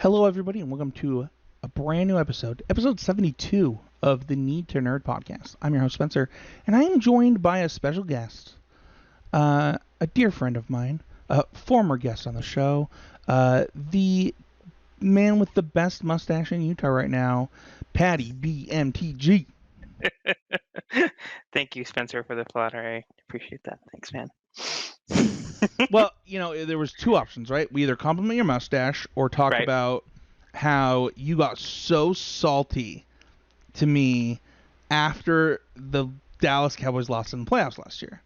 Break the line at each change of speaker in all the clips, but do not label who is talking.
Hello, everybody, and welcome to a brand new episode 72 of the Need to Nerd podcast. I'm your host, Spencer, and I am joined by a special guest, a dear friend of mine, a former guest on the show, the man with the best mustache in Utah right now, Paddy B, MTG.
Thank you, Spencer, for the flatter. I appreciate that. Thanks, man.
Well, there was two options, right? We either compliment your mustache or talk about how you got so salty to me after the Dallas Cowboys lost in the playoffs last year.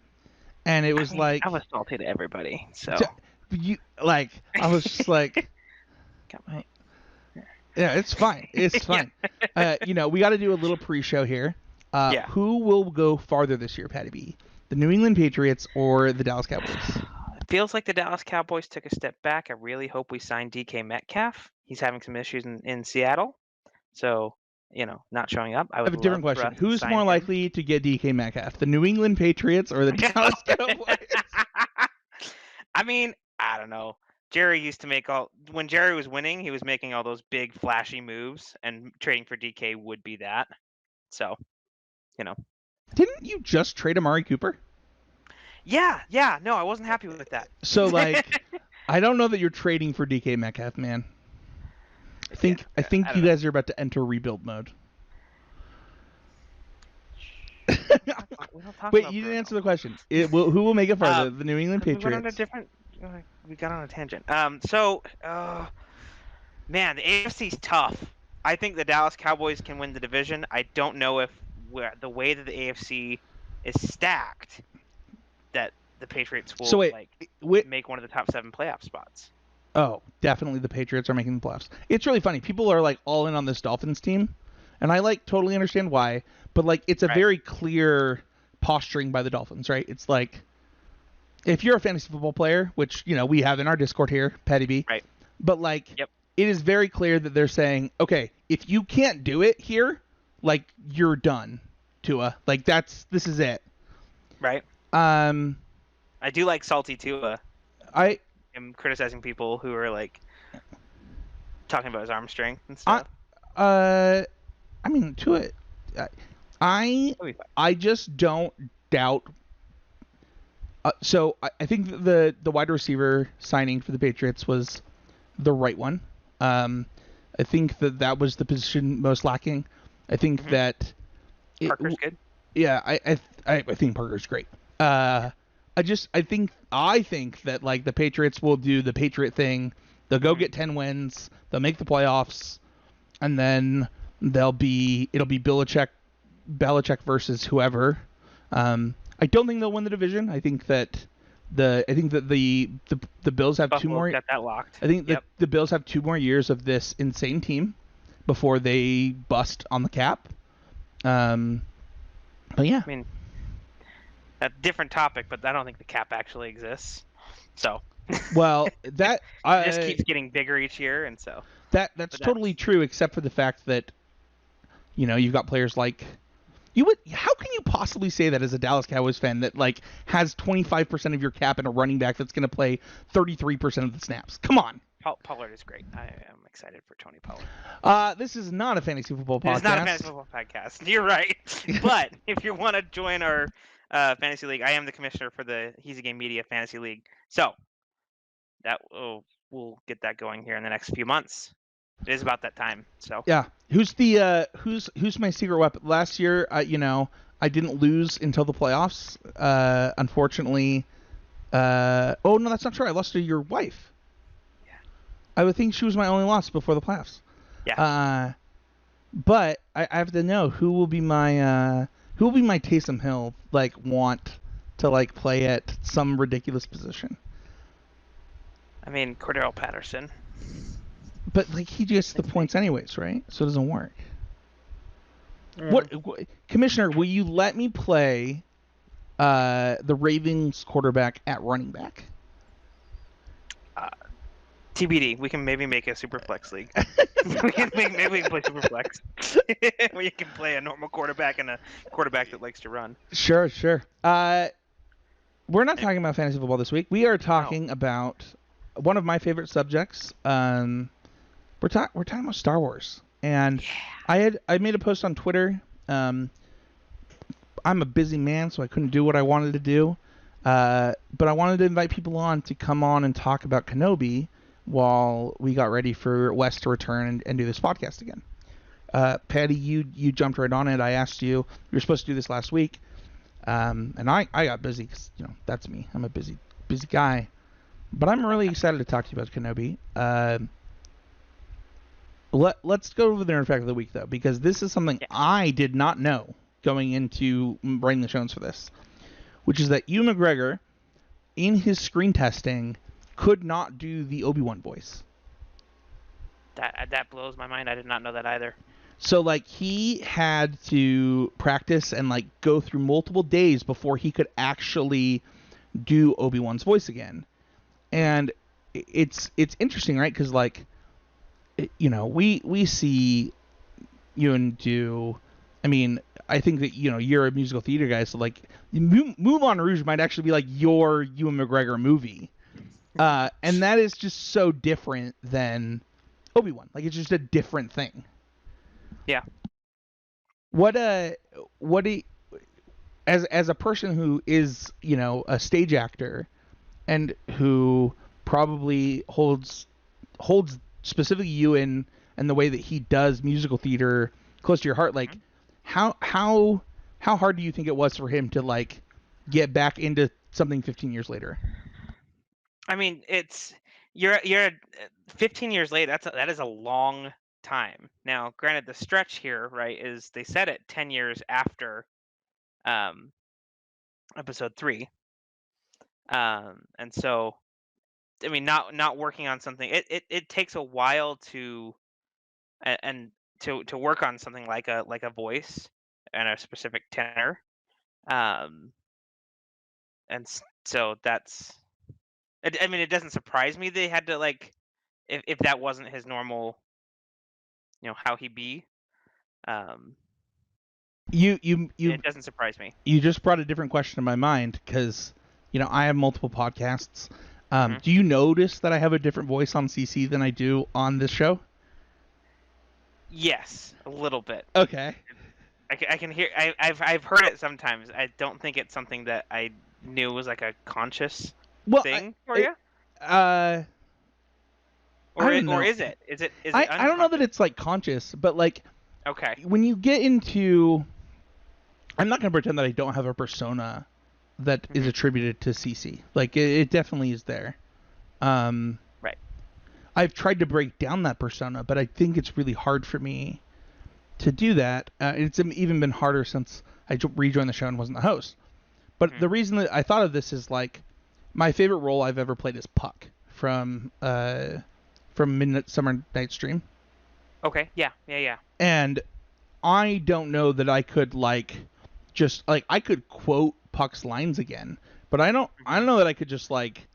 And it was
I was salty to everybody, so.
I was just like... Yeah, it's fine. It's fine. We got to do a little pre-show here. Who will go farther this year, Paddy B? The New England Patriots or the Dallas Cowboys?
It feels like the Dallas Cowboys took a step back. I really hope we sign DK Metcalf. He's having some issues in Seattle. So, not showing up. I
have a different question. Who's more likely to get DK Metcalf? The New England Patriots or the Dallas Cowboys?
I mean, I don't know. Jerry used to when Jerry was winning, he was making all those big flashy moves, and trading for DK would be that. So,
Didn't you just trade Amari Cooper?
Yeah. No, I wasn't happy with that.
So, I don't know that you're trading for DK Metcalf, man. I think you guys are about to enter rebuild mode. Wait, you didn't answer the question. Who will make it farther? The New England Patriots.
We got on a tangent. Man, the AFC's tough. I think the Dallas Cowboys can win the division. I don't know if the way that the AFC is stacked, that the Patriots will make one of the top 7 playoff spots.
Oh, definitely the Patriots are making the playoffs. It's really funny. People are all in on this Dolphins team, and I totally understand why. But it's a very clear posturing by the Dolphins, right? It's if you're a fantasy football player, which we have in our Discord here, Paddy B.
Right.
But it is very clear that they're saying, okay, if you can't do it here, you're done, Tua. This is it.
Right. I do like salty Tua.
I
am criticizing people who are talking about his arm strength and stuff.
I mean, Tua. I just don't doubt. So I think the wide receiver signing for the Patriots was the right one. I think that was the position most lacking. I think that
Parker's good.
Yeah, I think Parker's great. I think that the Patriots will do the Patriot thing. They'll go get 10 wins. They'll make the playoffs, and then it'll be Belichick versus whoever. I don't think they'll win the division. I think that the Bills have
Buffalo
2 more.
Got that locked.
I think the Bills have 2 more years of this insane team before they bust on the cap. But yeah.
I mean, a different topic, but I don't think the cap actually exists. So.
Well, that
it just keeps getting bigger each year, and so.
That's totally true, except for the fact that you've got players like. How can you possibly say that as a Dallas Cowboys fan that has 25% of your cap and a running back that's going to play 33% of the snaps? Come on.
Pollard is great. I am excited for Tony
Pollard. This is not a fantasy football podcast.
It's not a fantasy football podcast. You're right. But if you want to join our fantasy league, I am the commissioner for the Heezy Game Media Fantasy League. So we'll get that going here in the next few months. It is about that time. So
yeah, who's my secret weapon? Last year, I didn't lose until the playoffs. Unfortunately, oh no, that's not true. I lost to your wife.
Yeah,
I would think she was my only loss before the playoffs.
Yeah.
But I have to know who will be my Taysom Hill want to play at some ridiculous position.
I mean, Cordell Patterson.
But he gets the points anyways, right? So it doesn't work. What Commissioner, will you let me play the Ravens quarterback at running back?
TBD. We can maybe make a super flex league. Maybe we can play super flex. Where you can play a normal quarterback and a quarterback that likes to run.
Sure. We're not talking about fantasy football this week. We are talking about one of my favorite subjects, we're talking about Star Wars, and I made a post on Twitter. I'm a busy man, so I couldn't do what I wanted to do. But I wanted to invite people on to come on and talk about Kenobi while we got ready for Wes to return and do this podcast again. Paddy, you jumped right on it. I asked you. You were supposed to do this last week, and I got busy because that's me. I'm a busy guy. But I'm really excited to talk to you about Kenobi. Let's go over the nerd fact of the week though, because this is something I did not know going into writing the shows for this, which is that Ewan McGregor, in his screen testing, could not do the Obi-Wan voice.
That blows my mind. I did not know that either.
So like he had to practice and like go through multiple days before he could actually do Obi-Wan's voice again. And it's interesting, right? Because like, we see Ewan do. I mean, I think that you're a musical theater guy, so like Moulin Rouge might actually be like your Ewan McGregor movie, and that is just so different than Obi-Wan. Like it's just a different thing.
Yeah.
As a person who is a stage actor, and who probably holds specifically Ewan and the way that he does musical theater close to your heart, like how hard do you think it was for him to like get back into something 15 years later?
I mean, you're 15 years late. That is a long time. Now, granted, the stretch here, right, is they said it 10 years after episode 3. And so, I mean, not working on something, it takes a while to work on something like a voice and a specific tenor. And so that's, I mean, it doesn't surprise me they had to like, if that wasn't his normal, how he be. It doesn't surprise me.
You just brought a different question to my mind because I have multiple podcasts. Do you notice that I have a different voice on CC than I do on this show?
Yes, a little bit.
Okay.
I can hear. I've heard it sometimes. I don't think it's something that I knew was like a conscious thing for you. Or is it? Is it?
I don't know that it's like conscious, but like.
Okay.
When you get into, I'm not gonna pretend that I don't have a persona that is attributed to CC. Like it definitely is there.
Right.
I've tried to break down that persona, but I think it's really hard for me to do that. It's even been harder since I rejoined the show and wasn't the host. But the reason that I thought of this is like my favorite role I've ever played is Puck from Midnight Summer Night's Dream.
Okay. Yeah.
And I don't know that I could like just like I could quote Puck's lines again, but I don't know that I could just like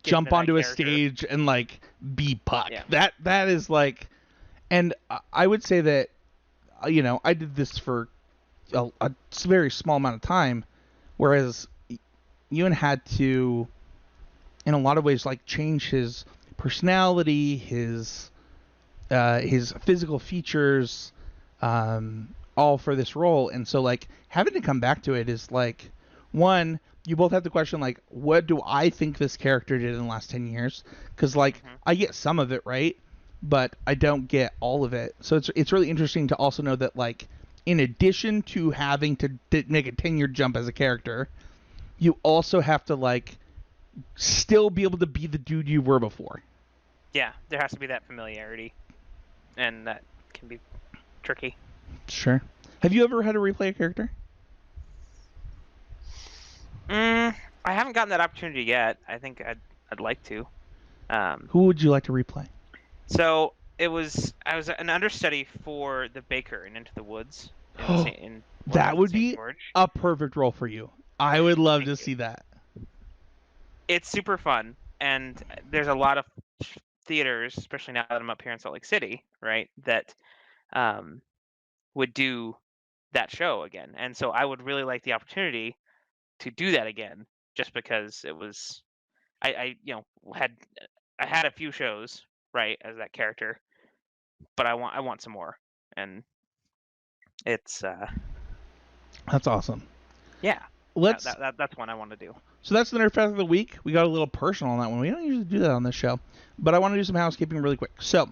jump onto a stage and like be Puck. Yeah. That is like, and I would say that I did this for a very small amount of time, whereas Ewan had to in a lot of ways like change his personality, his physical features, all for this role. And so like having to come back to it is like, one, you both have to question like, what do I think this character did in the last 10 years? Because like I get some of it right, but I don't get all of it. So it's really interesting to also know that like in addition to having to make a 10-year jump as a character, you also have to like still be able to be the dude you were before.
Yeah, there has to be that familiarity, and that can be tricky.
Sure. Have you ever had to replay a character?
I haven't gotten that opportunity yet. I think I'd like to.
Who would you like to replay?
So I was an understudy for the Baker in Into the Woods.
That would be a perfect role for you. I would love to see that.
It's super fun, and there's a lot of theaters, especially now that I'm up here in Salt Lake City, right, that would do that show again. And so I would really like the opportunity to do that again, just because it was I I had a few shows, right, as that character, but I want some more, and it's
that's awesome.
Yeah. That's one I want to do.
So that's the Nerd Fact of the Week. We got a little personal on that one. We don't usually do that on this show, but I want to do some housekeeping really quick. So,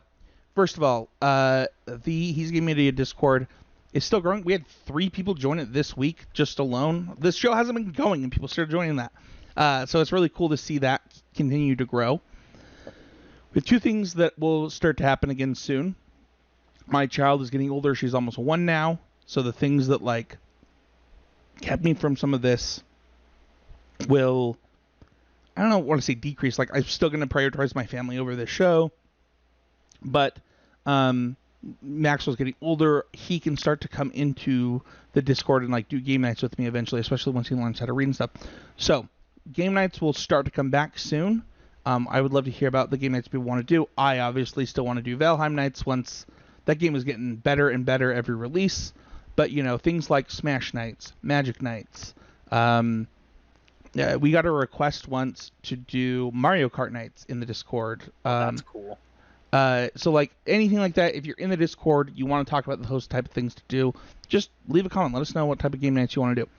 first of all, the Heezy Game Media Discord is still growing. We had 3 people join it this week just alone. This show hasn't been going, and people started joining that. So it's really cool to see that continue to grow. We have 2 things that will start to happen again soon. My child is getting older. She's almost 1 now. So the things that, like, kept me from some of this will, I don't want to say decrease. Like, I'm still going to prioritize my family over this show. But Maxwell's getting older. He can start to come into the Discord and, like, do game nights with me eventually, especially once he learns how to read and stuff. So game nights will start to come back soon. I would love to hear about the game nights people want to do. I obviously still want to do Valheim nights once that game is getting better and better every release. But, you know, things like Smash nights, Magic nights. We got a request once to do Mario Kart nights in the Discord.
That's cool.
So, like, anything like that, if you're in the Discord, you want to talk about those type of things to do, just leave a comment. Let us know what type of game nights you want to do.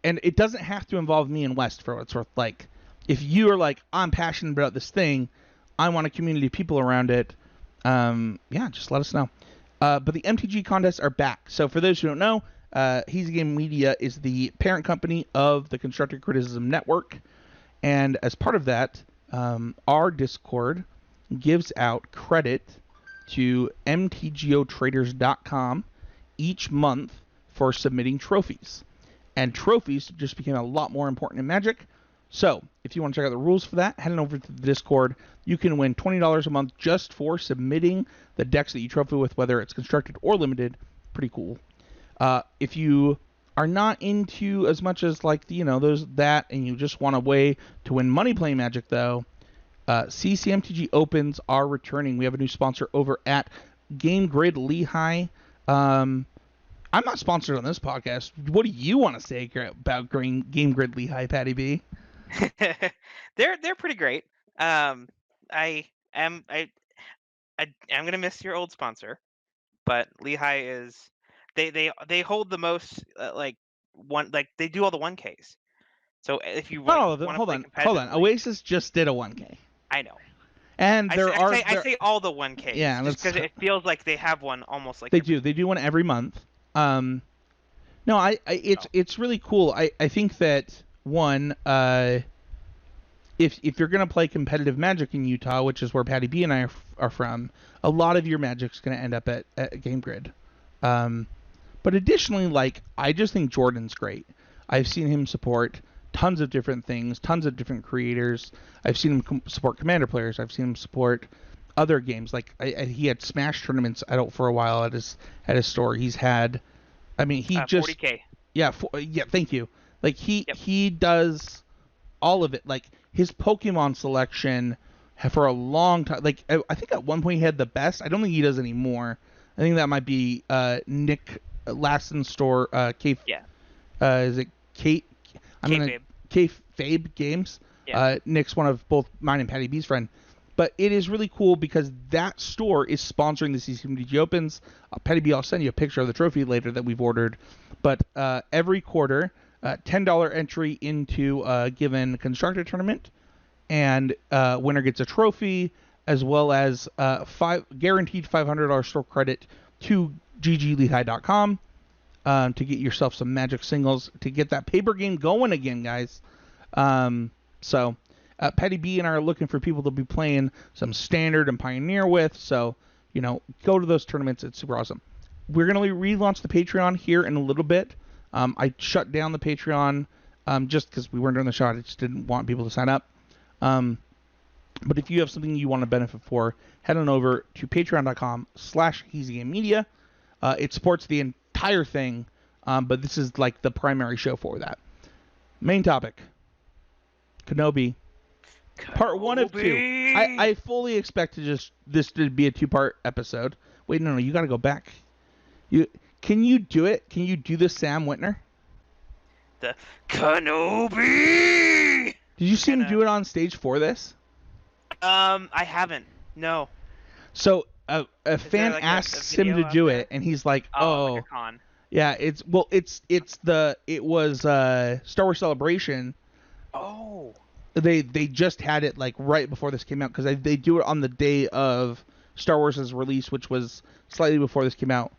And it doesn't have to involve me and West for what it's worth. Like, if you are like, I'm passionate about this thing, I want a community of people around it, just let us know. But the MTG contests are back. So for those who don't know, Heezy Game Media is the parent company of the Constructive Criticism Network. And as part of that, our Discord gives out credit to mtgotraders.com each month for submitting trophies. And trophies just became a lot more important in Magic. So if you want to check out the rules for that, head on over to the Discord. You can win $20 a month just for submitting the decks that you trophy with, whether it's constructed or limited. Pretty cool. If you are not into as much as, like, and you just want a way to win money playing Magic, though, CCMTG Opens are returning. We have a new sponsor over at Game Grid Lehigh. I'm not sponsored on this podcast. What do you want to say about Game Grid Lehigh, Paddy B?
They're pretty great. I'm gonna miss your old sponsor, but Lehigh is they hold the most they do all the 1Ks. So if you
hold on. Oasis just did a 1K.
I know.
And
I say all the 1Ks.
Yeah,
just because it feels like they have one almost like
they do. They do one every month. It's really cool. I think that one, if you're gonna play competitive Magic in Utah, which is where Paddy B and I are from, a lot of your Magic's gonna end up at Game Grid. But additionally, like, I just think Jordan's great. I've seen him support tons of different things, tons of different creators. I've seen him support Commander players. I've seen him support other games. Like, he had Smash tournaments for a while at his store. He's had, he just
40K.
Yeah, thank you. Like, he does all of it. Like, his Pokemon selection for a long time. Like, I think at one point he had the best. I don't think he does anymore. I think that might be Nick Lassen's store. Is it Kate? Kayfabe Games. Yeah. Nick's one of both mine and Paddy B's friend. But it is really cool because that store is sponsoring the CCMTG Opens. Paddy B, I'll send you a picture of the trophy later that we've ordered. But every quarter, $10 entry into a given constructor tournament, and winner gets a trophy, as well as guaranteed $500 store credit to gglehigh.com to get yourself some Magic singles to get that paper game going again, guys. So Paddy B and I are looking for people to be playing some Standard and Pioneer with. So, go to those tournaments. It's super awesome. We're going to relaunch the Patreon here in a little bit. I shut down the Patreon just because we weren't doing the show. I just didn't want people to sign up. But if you have something you want to benefit for, head on over to patreon.com/HeezyGameMedia. It supports the entire thing, but this is like the primary show for that. Main topic. Kenobi. Part 1 of 2. I fully expect this to be a 2-part episode. Wait, no, you got to go back. Can you do it? Can you do the Sam Whitner?
The Kenobi!
Did you see him do it on stage for this?
I haven't. No.
So a fan
like
asks
a
him to
video out
do
there?
it, and he's like,
Oh, like a
"Oh,
con.
yeah, it was Star Wars Celebration.
Oh.
They just had it like right before this came out because they do it on the day of Star Wars' release, which was slightly before this came out.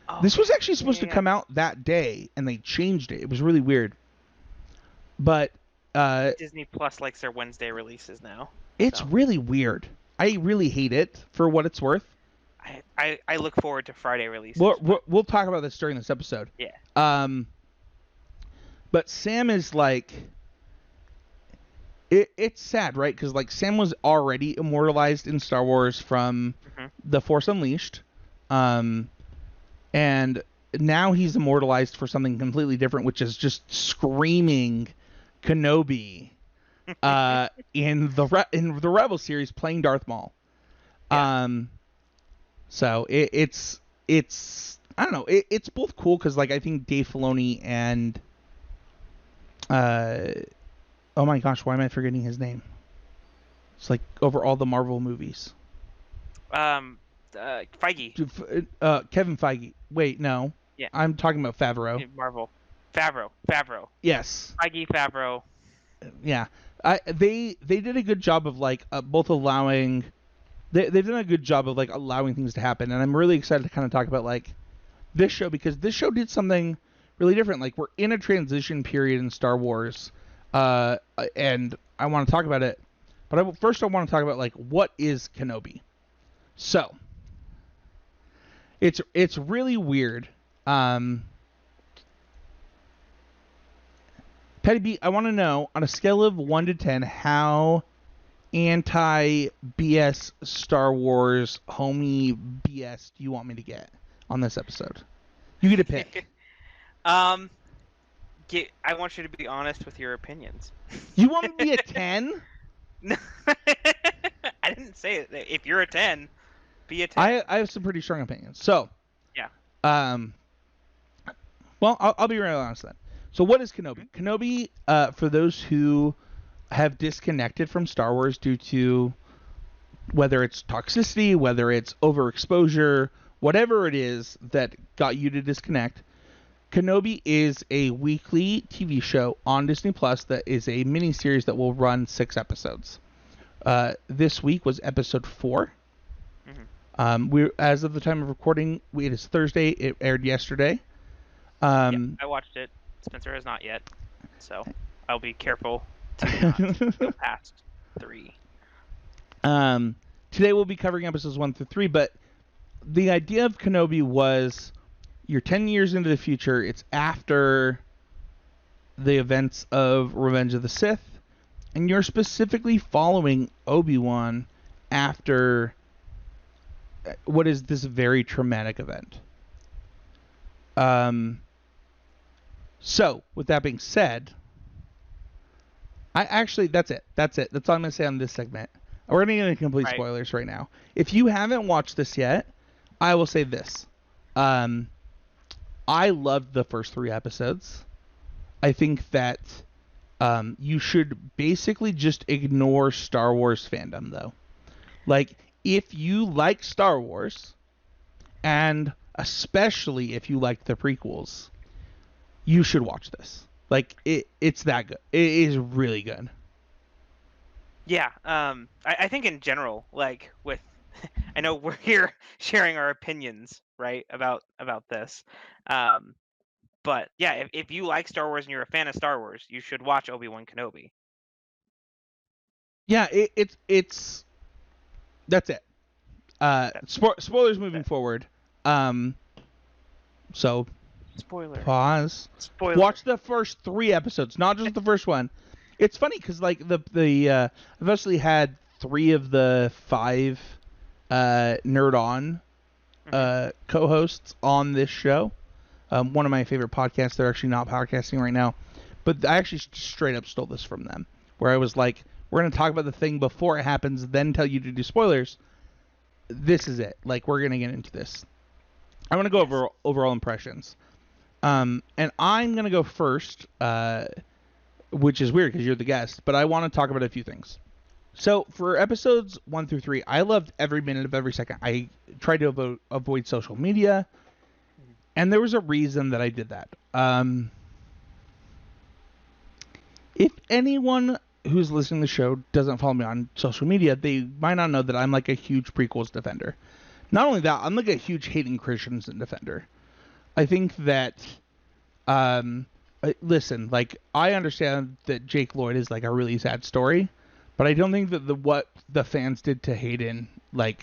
Oh,
This was actually supposed to
yeah.
come out that day, and they changed it. It was really weird. But
Disney Plus likes their Wednesday releases now.
It's really weird. I really hate it for what it's worth.
I look forward to Friday releases.
We'll talk about this during this episode.
Yeah.
But Sam is like, it's sad, right? Because like Sam was already immortalized in Star Wars from The Force Unleashed, and now he's immortalized for something completely different, which is just screaming Kenobi in the Rebel series, playing Darth Maul. Yeah. So it's I don't know. It's both cool because like I think Dave Filoni and oh my gosh, why am I forgetting his name? It's like over all the Marvel movies.
Feige.
Kevin Feige. Wait, no.
Yeah.
I'm talking about Favreau.
Marvel. Favreau.
Yes.
Feige, Favreau.
Yeah. They did a good job of like both allowing. They've done a good job of like allowing things to happen, and I'm really excited to kind of talk about like this show because this show did something really different. Like we're in a transition period in Star Wars, and I want to talk about it. But first I want to talk about like what is Kenobi. So it's really weird. Paddy B, I want to know on a scale of 1 to 10 how anti-BS Star Wars homie BS do you want me to get on this episode? You get a pick.
I want you to be honest with your opinions.
You want me to be a 10?
No. I didn't say it. If you're a 10, be a 10.
I have some pretty strong opinions. So,
yeah.
Well, I'll be real honest then. So what is Kenobi? Kenobi, for those who have disconnected from Star Wars due to whether it's toxicity, whether it's overexposure, whatever it is that got you to disconnect, Kenobi is a weekly TV show on Disney Plus that is a miniseries that will run 6 episodes. This week was episode 4. As of the time of recording, it is Thursday. It aired yesterday.
I watched it. Spencer has not yet, so I'll be careful to not go past 3.
Today we'll be covering episodes 1 through 3, but the idea of Kenobi was you're 10 years into the future. It's after the events of Revenge of the Sith, and you're specifically following Obi-Wan after what is this very traumatic event. So, with that being said, that's it. That's all I'm going to say on this segment. We're going to get into complete spoilers right now. If you haven't watched this yet, I will say this. I loved the first 3 episodes. I think that you should basically just ignore Star Wars fandom, though. Like, if you like Star Wars, and especially if you like the prequels, you should watch this. Like, it's that good. It is really good.
Yeah, I think in general, like with, I know we're here sharing our opinions, right, about this, but yeah, if you like Star Wars and you're a fan of Star Wars, you should watch Obi-Wan Kenobi.
Yeah, it's that's it. Spoilers moving forward. So
spoiler.
Pause.
Spoiler.
Watch the first 3 episodes, not just the first one. It's funny because like I've actually had 3 of the 5 Nerd On co-hosts on this show. One of my favorite podcasts. They're actually not podcasting right now, but I actually straight up stole this from them. Where I was like, we're going to talk about the thing before it happens, then tell you to do spoilers. This is it. Like, we're going to get into this. I want to go over overall impressions. And I'm going to go first, which is weird because you're the guest, but I want to talk about a few things. So for episodes 1 through 3, I loved every minute of every second. I tried to avoid social media, and there was a reason that I did that. If anyone who's listening to the show doesn't follow me on social media, they might not know that I'm like a huge prequels defender. Not only that, I'm like a huge Hayden Christensen defender. I think that, listen, like, I understand that Jake Lloyd is like a really sad story, but I don't think that what the fans did to Hayden like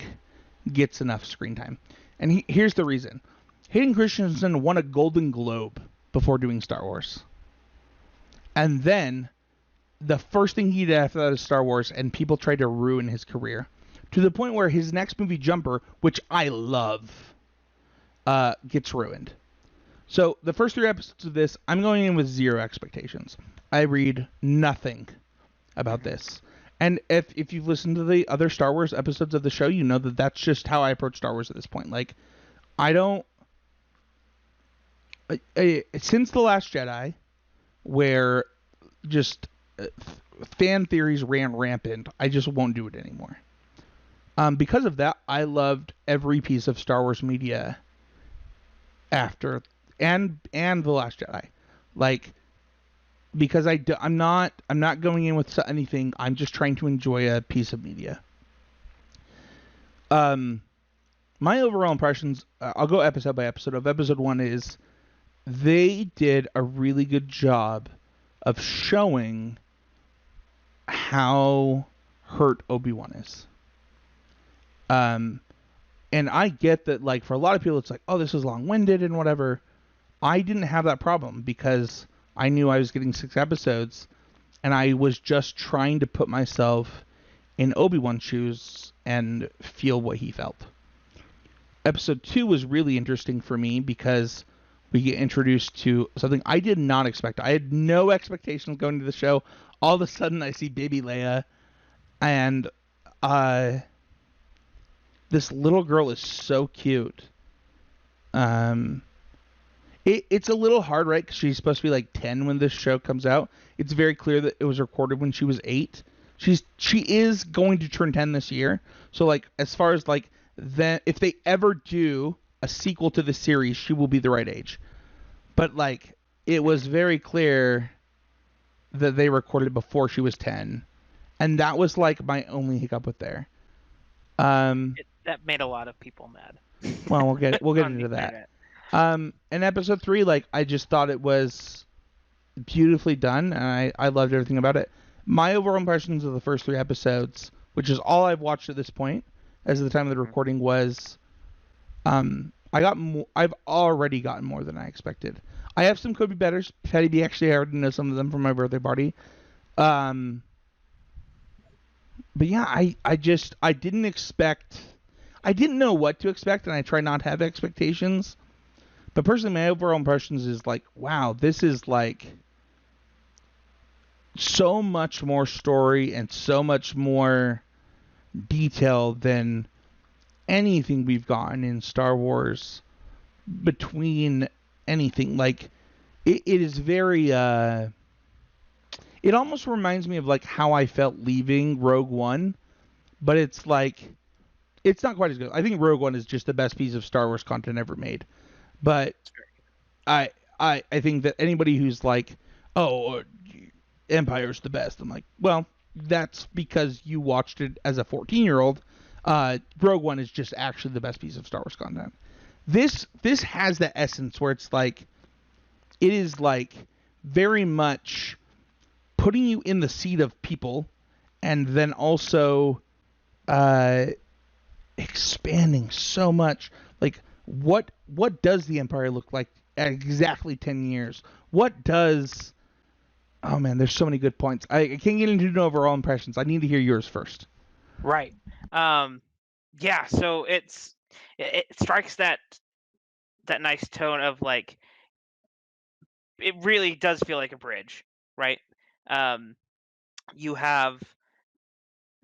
gets enough screen time. And here's the reason: Hayden Christensen won a Golden Globe before doing Star Wars, and then the first thing he did after that is Star Wars, and people tried to ruin his career to the point where his next movie, Jumper, which I love, gets ruined. So the first 3 episodes of this, I'm going in with 0 expectations. I read nothing about this. And if you've listened to the other Star Wars episodes of the show, you know that that's just how I approach Star Wars at this point. Like, I don't... since The Last Jedi, where just fan theories ran rampant, I just won't do it anymore. Because of that, I loved every piece of Star Wars media after and The Last Jedi, like, because I'm not going in with anything. I'm just trying to enjoy a piece of media. My overall impressions, I'll go episode by episode. Of episode 1 is they did a really good job of showing how hurt Obi-Wan is. And I get that, like, for a lot of people, it's like, oh, this is long-winded and whatever. I didn't have that problem because I knew I was getting 6 episodes, and I was just trying to put myself in Obi-Wan's shoes and feel what he felt. Episode 2 was really interesting for me because we get introduced to something I did not expect. I had no expectations going to the show. All of a sudden, I see baby Leia, and this little girl is so cute. It's a little hard, right? Because she's supposed to be like 10 when this show comes out. It's very clear that it was recorded when she was 8. She is going to turn 10 this year. So, like, as far as like then, if they ever do a sequel to the series, she will be the right age. But like, it was very clear that they recorded it before she was 10, and that was like my only hiccup with there.
That made a lot of people mad.
Well, we'll get into that. In episode 3, like, I just thought it was beautifully done, and I loved everything about it. My overall impressions of the first 3 episodes, which is all I've watched at this point, as of the time of the recording, was I've already gotten more than I expected. I have some could be betters. Paddy B, actually, I already know some of them from my birthday party. But yeah, I didn't expect. I didn't know what to expect, and I try not to have expectations. But personally, my overall impressions is like, wow, this is like so much more story and so much more detail than anything we've gotten in Star Wars between anything. Like, it is very, it almost reminds me of like how I felt leaving Rogue One, but it's like, it's not quite as good. I think Rogue One is just the best piece of Star Wars content ever made. But I think that anybody who's like, oh, Empire's the best, I'm like, well, that's because you watched it as a 14-year-old. Rogue One is just actually the best piece of Star Wars content. This has the essence where it's like, it is like very much putting you in the seat of people, and then also expanding so much. Like, what does the Empire look like at exactly 10 years? What does... Oh, man, there's so many good points. I can't get into overall impressions. I need to hear yours first.
Right. Yeah, so it strikes that nice tone of, like, it really does feel like a bridge, right? You have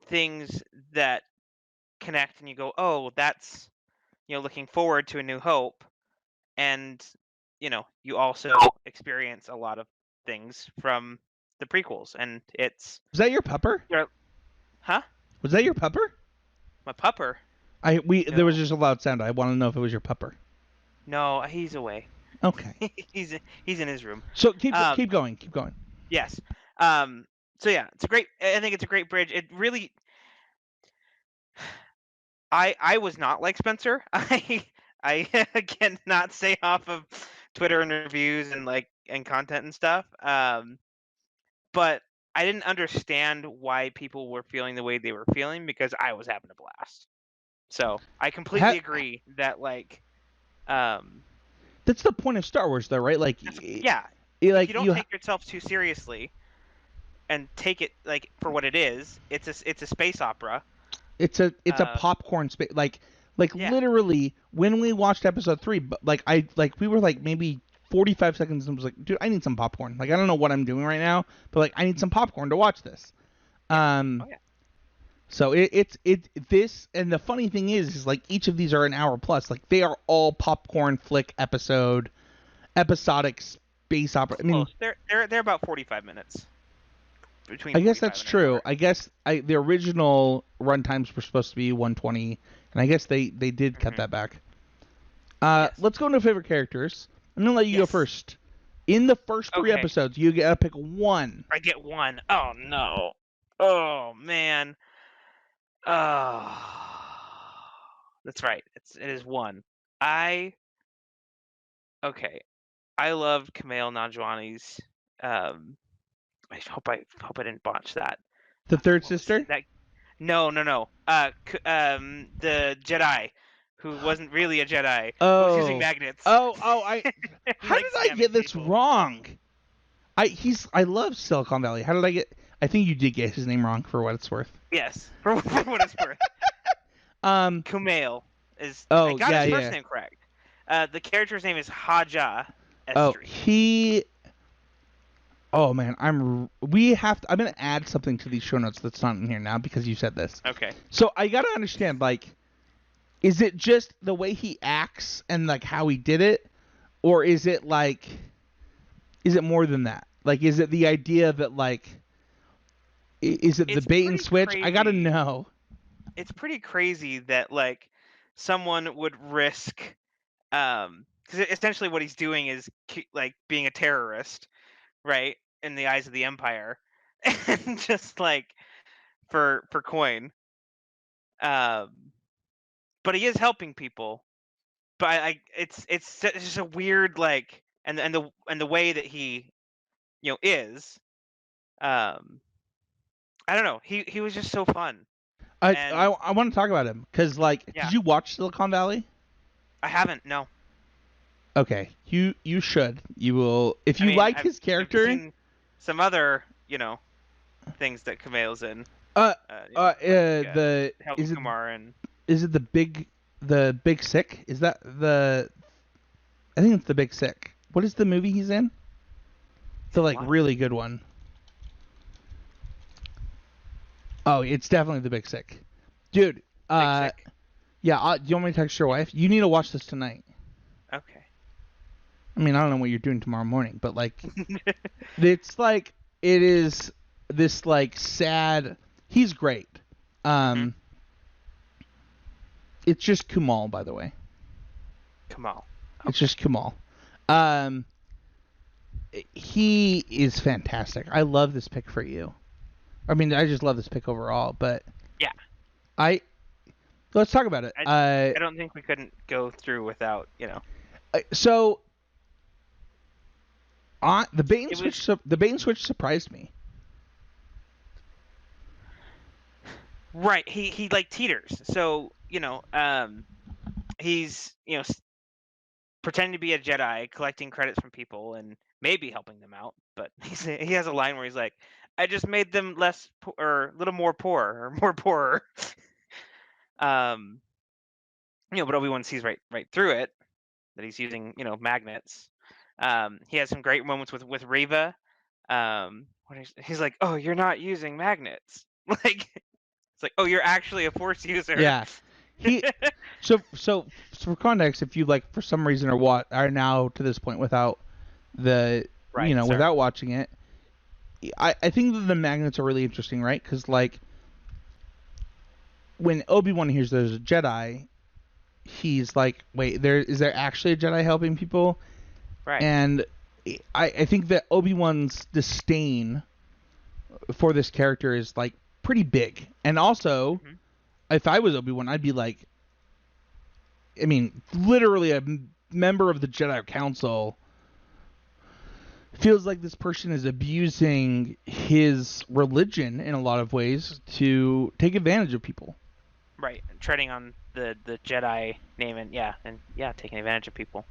things that connect, and you go, oh, that's, looking forward to A New Hope, and, you also experience a lot of things from the prequels, and it's...
Is that your pupper?
Huh?
Was that your pupper?
My pupper?
There
No.
was just a loud sound. I want to know if it was your pupper.
No, he's away.
Okay.
he's in his room.
So keep going. Keep going.
Yes. So yeah, it's a great. I think it's a great bridge. It really. I was not like Spencer. I cannot say off of Twitter and reviews and content and stuff. But I didn't understand why people were feeling the way they were feeling because I was having a blast. So I completely agree that
that's the point of Star Wars, though, right? Like,
yeah,
if
you don't take yourself too seriously and take it for what it is. It's a space opera.
It's a popcorn space. Like literally when we watched episode 3, but we were maybe 45 seconds and was like, dude, I need some popcorn. Like, I don't know what I'm doing right now, but I need some popcorn to watch this. So this, and the funny thing is each of these are an hour plus. Like, they are all popcorn flick episodic space opera. I mean,
they're about 45 minutes.
I guess that's true. I guess the original runtimes were supposed to be 120, and I guess they did cut that back. Let's go into favorite characters. I'm gonna let you go first. In the first 3 episodes, you gotta pick one.
I get one. Oh no. Oh man. Oh. That's right. It is one. I love Kumail Nanjiani's. I hope I didn't botch that.
The third sister?
No. The Jedi, who wasn't really a Jedi, who was using magnets.
How did I get this wrong? I love Silicon Valley. How did I get? I think you did get his name wrong for what it's worth.
Yes, for what it's worth. Kumail is. I got his first name correct. The character's name is Haja Estri.
Oh man, I'm gonna add something to these show notes that's not in here now because you said this.
Okay.
So I gotta understand, is it just the way he acts and how he did it, or is it more than that? Is it the idea that is it the bait and switch? Crazy. I gotta know.
It's pretty crazy that someone would risk, because essentially what he's doing is being a terrorist, right? In the eyes of the Empire, and just for coin. But he is helping people. But it's just a weird and the way that he is. I don't know. He was just so fun.
I want to talk about him because did you watch Silicon Valley?
I haven't. No.
Okay, you should. You will if you like his character.
I've seen some other things that Kumail's in.
Is it
Kumar and
is it the Big Sick? Is that the? I think it's the Big Sick. What is the movie he's in? The really good one. Oh, it's definitely the Big Sick, dude. Big Sick. Yeah. Do you want me to text your wife? You need to watch this tonight.
Okay.
I mean, I don't know what you're doing tomorrow morning, but it's it is this sad. He's great. It's just Kumail, by the way.
Kumail.
Okay. It's just Kumail. He is fantastic. I love this pick for you. I mean, I just love this pick overall, but
yeah.
Let's talk about it.
I don't think we couldn't go through without,
So the bait and switch surprised me.
Right. He teeters. So, he's, pretending to be a Jedi, collecting credits from people and maybe helping them out, but he has a line where he's like, I just made them less or a little more poor or more poorer. But Obi-Wan sees right through it that he's using, magnets. He has some great moments with Reva. He's like, "Oh, you're not using magnets." It's like, "Oh, you're actually a Force user."
Yeah. So for context, if you for some reason are now to this point without without watching it, I think that the magnets are really interesting, right? Because when Obi-Wan hears there's a Jedi, he's like, wait, is there actually a Jedi helping people?
Right.
And I think that Obi-Wan's disdain for this character is like pretty big. And also, if I was Obi-Wan, I'd be like, I mean, literally a member of the Jedi Council feels like this person is abusing his religion in a lot of ways to take advantage of people.
Right, treading on the Jedi name and taking advantage of people.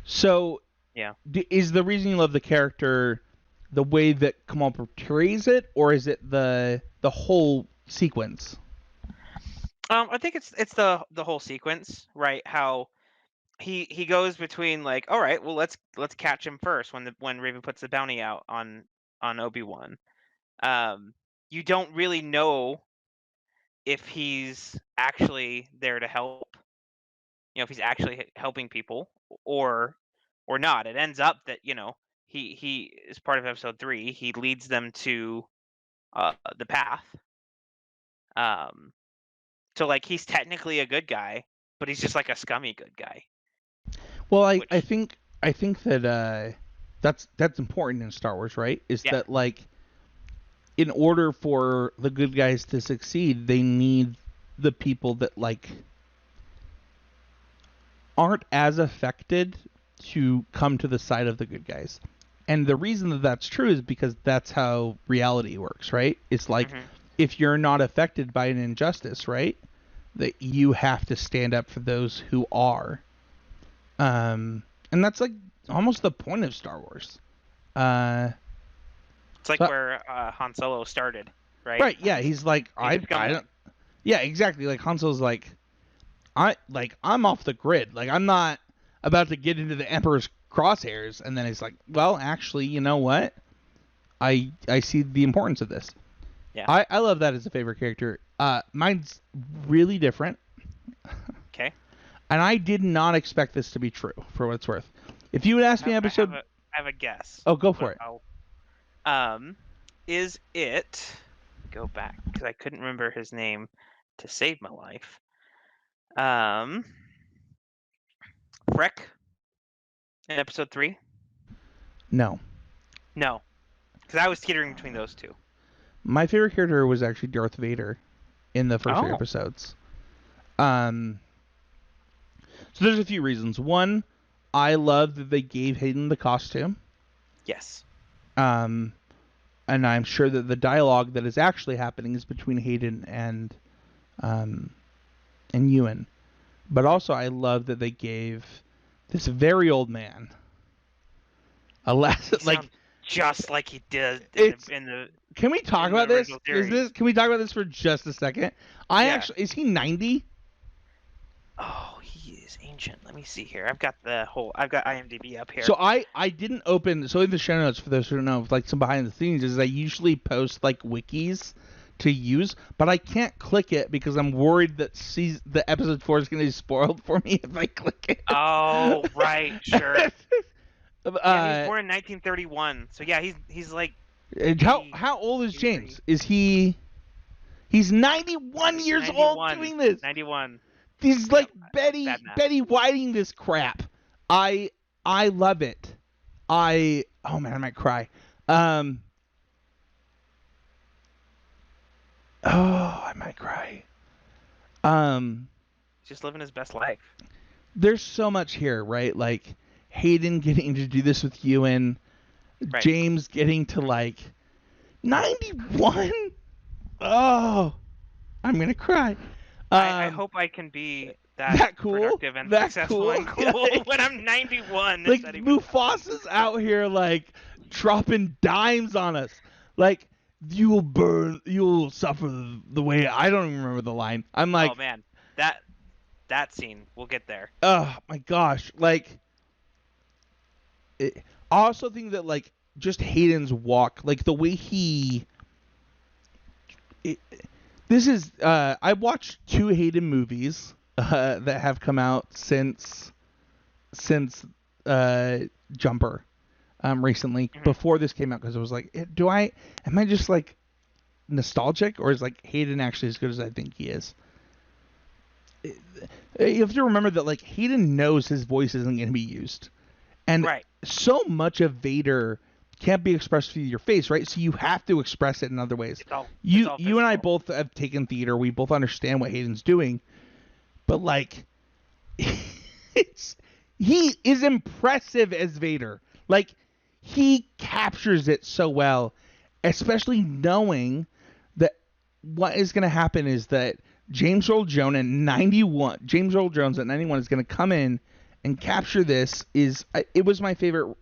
So,
yeah,
is the reason you love the character the way that Kamal portrays it, or is it the whole sequence?
I think it's the whole sequence, right? How he goes between like, all right, well let's catch him first when Raven puts the bounty out on Obi-Wan. You don't really know if he's actually there to help, if he's actually helping people or not. It ends up that he is part of episode 3. He leads them to the path. So like he's technically a good guy, but he's just like a scummy good guy.
Well, I think that that's important in Star Wars, right? Is that like, in order for the good guys to succeed, they need the people that like aren't as affected to come to the side of the good guys. And the reason that that's true is because that's how reality works, right? It's like, if you're not affected by an injustice, right, that you have to stand up for those who are. And that's like almost the point of Star Wars.
It's like where Han Solo started, right?
Right, yeah, he's like, I don't... Yeah, exactly. Like, Han Solo's like, I'm off the grid. Like, I'm not about to get into the Emperor's crosshairs. And then he's like, well, actually, you know what? I see the importance of this.
Yeah.
I love that as a favorite character. Mine's really different.
Okay.
And I did not expect this to be true, for what it's worth. If you would ask me episode...
I have a guess.
Oh, go for it.
Is it... Go back, because I couldn't remember his name to save my life. Freck in episode 3?
No.
No. Because I was teetering between those two.
My favorite character was actually Darth Vader in the first 3 episodes. So there's a few reasons. One, I love that they gave Hayden the costume.
Yes.
And I'm sure that the dialogue that is actually happening is between Hayden and Ewan. But also, I love that they gave this very old man a like
just like he did in the.
Can we talk about this? Can we talk about this for just a second? Is he 90?
Oh, he is ancient. Let me see here. I've got IMDb up here.
So I didn't open. So in the show notes, for those who don't know, like some behind the scenes, is I usually post like wikis to use, but I can't click it because I'm worried that the episode 4 is going to be spoiled for me if I click it.
Oh, right, sure. He was born in 1931, so yeah, he's like.
How old is James? Is he? He's 91 years old doing this.
91.
He's like Betty Whiting this crap. I love it. Oh man, I might cry. I might cry.
Just living his best life.
There's so much here, right? Like Hayden getting to do this with Ewan, right. James getting to like 91. Oh, I'm gonna cry.
I hope I can be that
cool,
productive and successful and cool when I'm 91.
Like Mufasa's out here like dropping dimes on us. Like, you'll suffer the way. I don't even remember the line. I'm like,
oh man, that scene. We'll get there.
Oh my gosh, like. I also think that like just Hayden's walk, like the way he. This is I watched 2 Hayden movies that have come out since Jumper recently. Before this came out, because I was like, am I just like nostalgic, or is like Hayden actually as good as I think he is? you have to remember that like Hayden knows his voice isn't going to be used, and so much of Vader can't be expressed through your face, right? So you have to express it in other ways. You and I both have taken theater. We both understand what Hayden's doing, but like, he is impressive as Vader. Like, he captures it so well, especially knowing that what is going to happen is that James Earl Jones at 91 is going to come in and capture this. It was my favorite.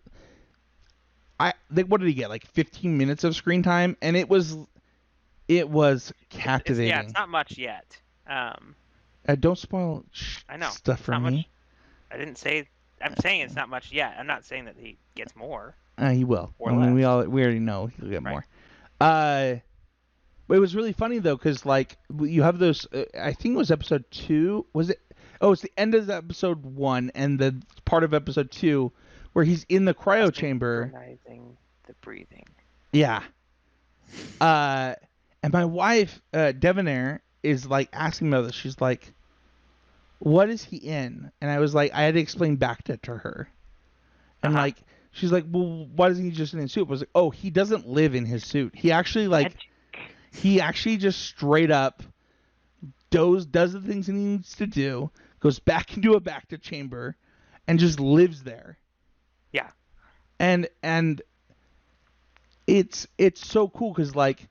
What did he get? Like 15 minutes of screen time, and it was captivating.
It's not much yet.
Don't spoil stuff for me.
Much. I didn't say. I'm saying it's not much yet. I'm not saying that he gets more.
He will. I mean, we already know he'll get more. But it was really funny though, because like you have those. I think it was episode 2. Was it? Oh, it's the end of episode 1 and the part of episode 2 where he's in the cryo chamber.
The breathing.
Yeah. And my wife, Devonair, is like asking me about this. She's like, "What is he in?" And I was like, I had to explain back to her. And like, she's like, "Well, why isn't he just in his suit?" I was like, "Oh, he doesn't live in his suit. He actually just straight up does the things he needs to do, goes back into a bacta chamber, and just lives there."
Yeah.
And it's so cool because like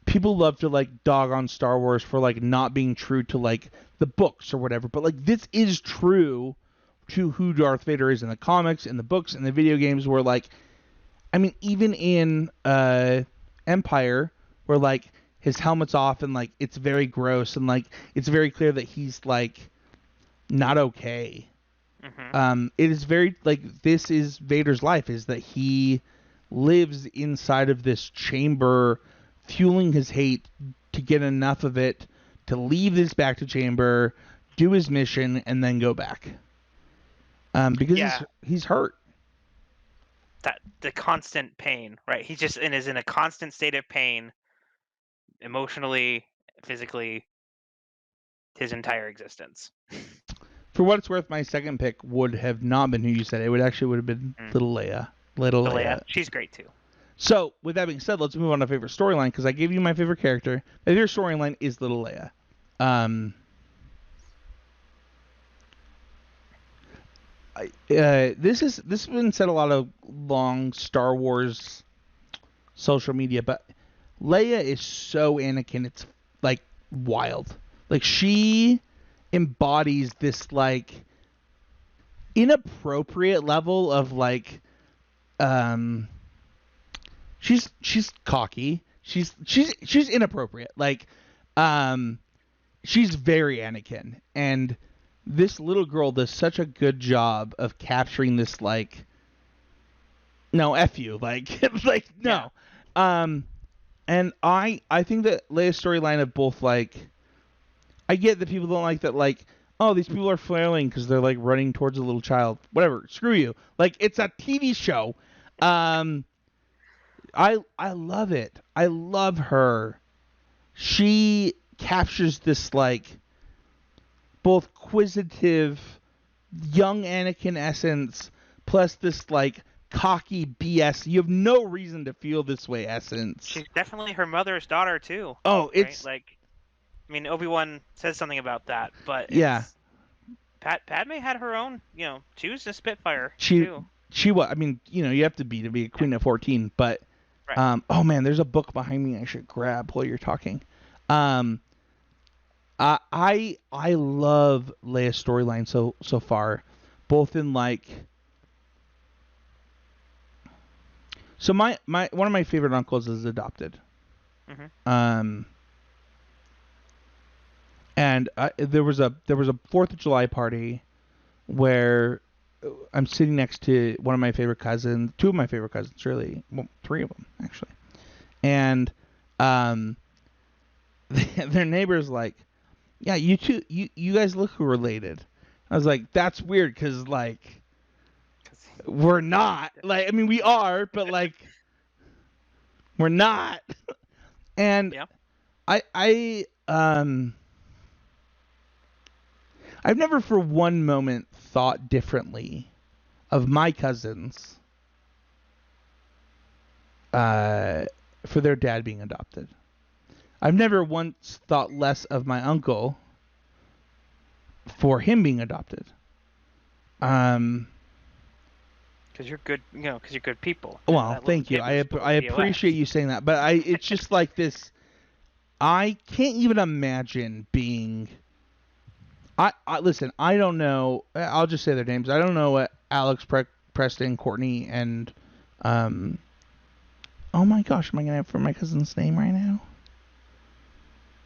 people love to like dog on Star Wars for like not being true to like the books or whatever, but like this is true to who Darth Vader is in the comics, in the books, in the video games, where like, I mean, even in Empire, where like his helmet's off and like it's very gross and like it's very clear that he's like not okay. It is very like, this is Vader's life, is that he lives inside of this chamber, fueling his hate to get enough of it to leave this bacta chamber, do his mission, and then go back. Because he's hurt.
That the constant pain, right? He just is in a constant state of pain, emotionally, physically, his entire existence.
For what it's worth, my second pick would have not been who you said. It would have been Little Leia. Little Leia.
She's great too.
So, with that being said, let's move on to favorite storyline, because I gave you my favorite character. My favorite storyline is Little Leia. This has been said a lot of long Star Wars social media, but Leia is so Anakin, it's like wild. Like, she embodies this like inappropriate level of like she's cocky. She's inappropriate. Like she's very Anakin, and this little girl does such a good job of capturing this like, no, F you, like like no. Yeah. And I think that Leia's storyline of both, like, I get that people don't like that, like, oh, these people are flailing because they're like running towards a little child. Whatever, screw you. Like, it's a TV show. I love it. I love her. She captures this like both quizzitive young Anakin essence plus this like cocky BS. You have no reason to feel this way essence.
She's definitely her mother's daughter too.
Oh, right? It's
like, I mean, Obi-Wan says something about that, but
yeah.
Padme had her own, she was a Spitfire
too. She was. I mean, you have to be a queen at 14, but right. Oh man, there's a book behind me I should grab while you're talking. I love Leia's storyline so far, both in like. So my one of my favorite uncles is adopted. Mm-hmm. And there was a 4th of July party where I'm sitting next to one of my favorite cousins, 2 of my favorite cousins, really, well, 3 of them actually, and their neighbor's like, yeah, you two, you guys look related. I was like, that's weird, because like we're not. Like, I mean, we are, but like we're not. And yeah. I've never for one moment thought differently of my cousins for their dad being adopted. I've never once thought less of my uncle for him being adopted.
Because you're good, because you're good people.
Well, thank you. I appreciate you saying that, but it's just like this. I can't even imagine being. I listen. I don't know. I'll just say their names. I don't know what Alex, Preston, Courtney, and oh my gosh, am I gonna have for my cousin's name right now?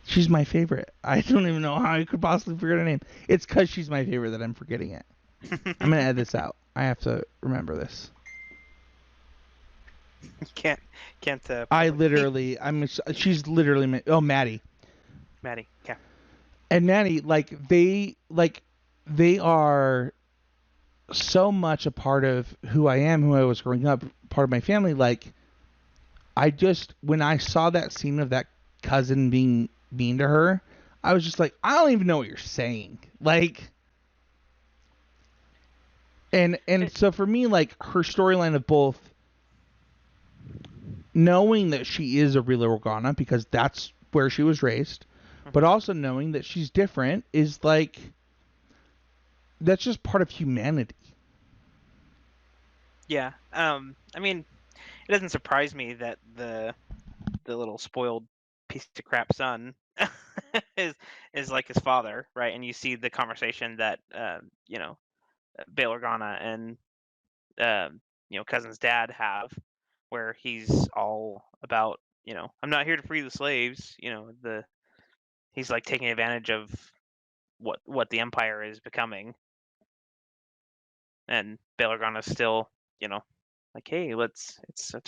She's my favorite. I don't even know how I could possibly forget her name. It's because she's my favorite that I'm forgetting it. I'm gonna edit this out. I have to remember this.
Can't.
She's literally. Maddie.
Maddie. Yeah.
And Maddie, they are so much a part of who I am, who I was growing up, part of my family. Like, when I saw that scene of that cousin being mean to her, I was just like, I don't even know what you're saying. Like, and so for me, like, her storyline of both knowing that she is a real Organa because that's where she was raised, but also knowing that she's different is like, that's just part of humanity.
Yeah. I mean, it doesn't surprise me that the little spoiled piece of crap son is like his father, right? And you see the conversation that Bail Organa and cousin's dad have, where he's all about, I'm not here to free the slaves. He's like taking advantage of what the Empire is becoming, and Bail Organa's still, like, hey, it's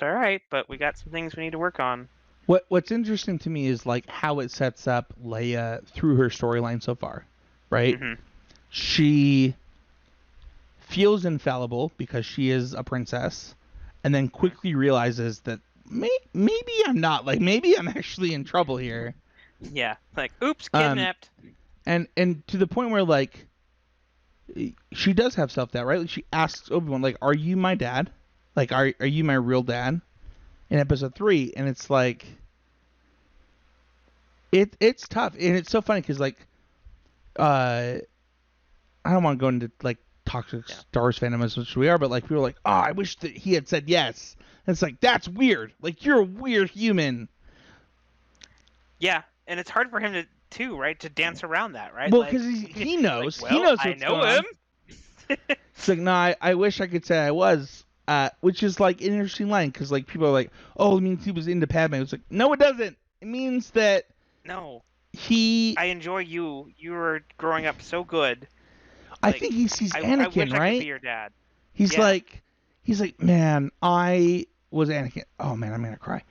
all right, but we got some things we need to work on.
What's interesting to me is like how it sets up Leia through her storyline so far, right?
Mm-hmm.
She feels infallible because she is a princess, and then quickly realizes that maybe I'm not. Like, maybe I'm actually in trouble here.
Yeah, like, oops, kidnapped.
And to the point where, like, she does have self-doubt, right? Like, she asks Obi-Wan, like, are you my dad? Like, are you my real dad? In episode 3, and it's like, it's tough, and it's so funny because, like, I don't want to go into like toxic Star Wars fandom as much as we are, but like, people are like, oh, I wish that he had said yes. And it's like, that's weird. Like, you're a weird human.
Yeah, and it's hard for him to right, to dance around that, right?
Well, because he knows.
Like, well,
he knows what's
I know
going
him.
On. It's like, no, I wish I could say I was. Which is like an interesting line, because like people are like, oh, it means he was into Padme. It's like, no, it doesn't. It means that
no,
I
enjoy you. You were growing up so good.
I think he sees Anakin,
I wish
right?
I could be your dad.
He's like, man, I was Anakin. Oh man, I'm gonna cry.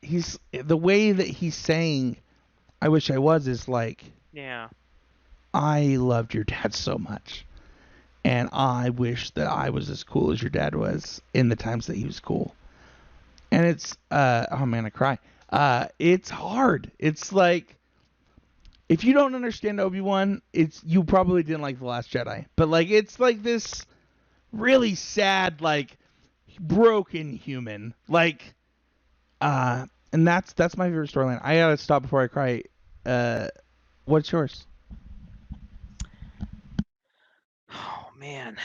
He's the way that he's saying, I wish I was, is like,
yeah,
I loved your dad so much, and I wish that I was as cool as your dad was in the times that he was cool. And it's oh man, I cry. It's hard. It's like, if you don't understand Obi-Wan, you probably didn't like The Last Jedi. But like, it's like this really sad, like, broken human. Like, and that's my favorite storyline. I gotta stop before I cry. What's yours?
Oh man.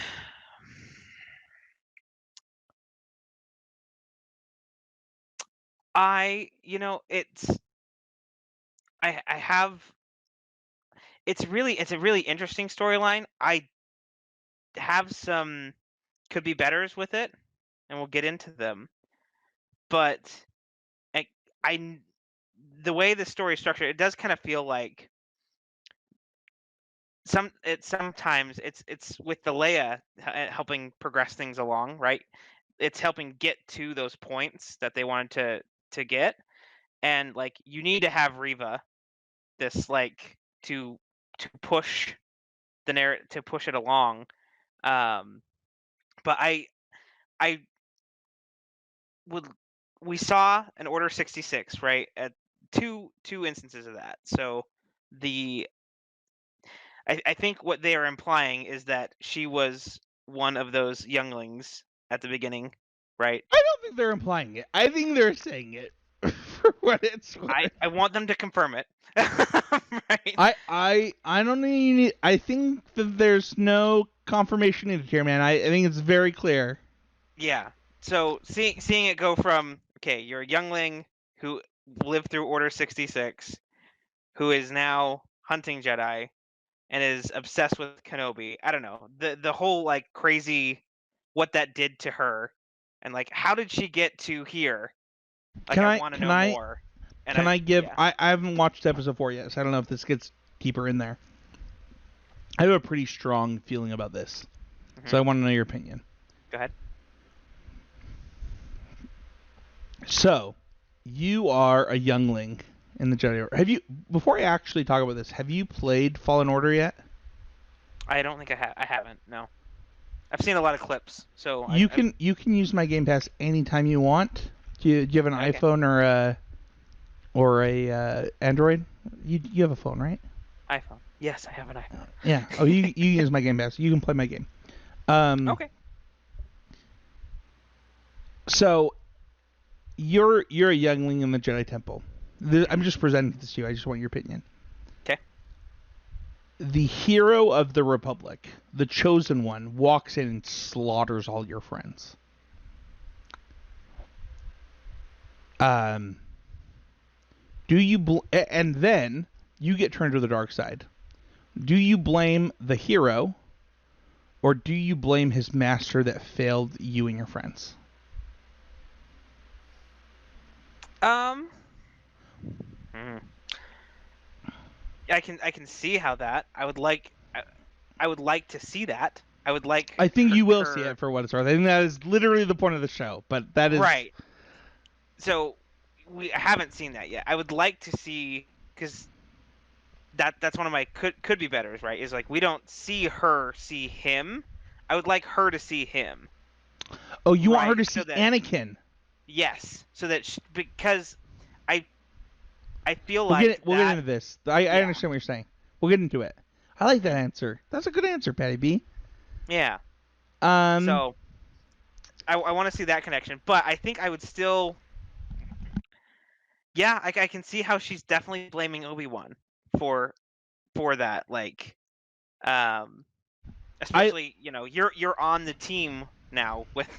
It's a really interesting storyline. I have some could be betters with it, and we'll get into them. But I the way the story is structured, it does kind of feel like sometimes it's with the Leia helping progress things along, right? It's helping get to those points that they wanted to get, and like, you need to have Reva, this, like, to push the narrative, to push it along. But I would we saw an Order 66, right? At two instances of that. So the I think what they are implying is that she was one of those younglings at the beginning, right?
I don't think they're implying it. I think they're saying it for what it's worth.
I want them to confirm it.
Right? I don't need. I think that there's no confirmation needed here, man. I think it's very clear.
Yeah. So seeing it go from, okay, you're a youngling who lived through Order 66, who is now hunting Jedi and is obsessed with Kenobi. I don't know. The whole like crazy what that did to her, and like how did she get to here? Like I want to know more. And
can I give?
Yeah.
I haven't watched episode 4 yet, so I don't know if this gets deeper in there. I have a pretty strong feeling about this, so I want to know your opinion.
Go ahead.
So, you are a youngling in the Jedi Order. Have you? Before I actually talk about this, have you played Fallen Order yet?
I don't think I haven't. No. I've seen a lot of clips, so
you can use my Game Pass anytime you want. Do you have an iPhone or a Android? You have a phone, right?
iPhone. Yes, I have an iPhone.
Yeah. Oh, you use my Game Pass. You can play my game.
Okay.
So, you're a youngling in the Jedi Temple. I'm just presenting this to you. I just want your opinion.
Okay.
The hero of the Republic, the chosen one, walks in and slaughters all your friends. Do you and then you get turned to the dark side. Do you blame the hero, or do you blame his master that failed you and your friends?
I can see how that. I would like to see that.
I think you will see it for what it's worth. I think that is literally the point of the show, but that is
right. So we haven't seen that yet. I would like to see, because that's one of my could be betters, right? Is like we don't see her see him. I would like her to see him.
Oh, you want her to see Anakin?
Yes, so that because I feel like
we'll get into this. I understand what you're saying. We'll get into it. I like that answer. That's a good answer, Paddy B.
Yeah. So I want to see that connection, but I think I would still. Yeah, I can see how she's definitely blaming Obi-Wan for that, like, especially you're on the team now with.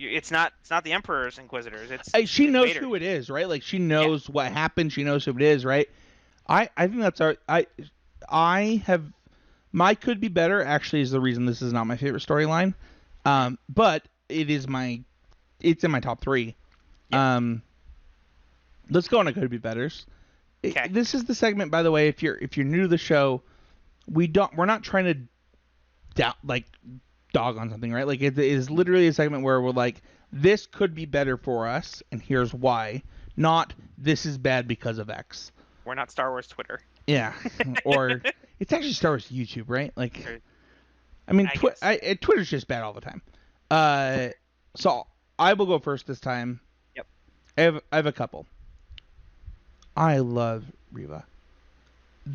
It's not the Emperor's Inquisitors.
She knows
Vader.
who it is, right? Like she knows what happened. She knows who it is, right? I think that's I have my could be better. Actually, is the reason this is not my favorite storyline, but it's in my top 3. Yep. Let's go on to could be betters.
Okay.
This is the segment, by the way. If you're new to the show, we're not trying to dog on something, right? Like it is literally a segment where we're like, this could be better for us, and here's why. Not this is bad because of X.
We're not Star Wars Twitter.
Yeah, or it's actually Star Wars YouTube, right? Like, I mean, Twitter's just bad all the time. So I will go first this time.
Yep.
I have a couple. I love Reva.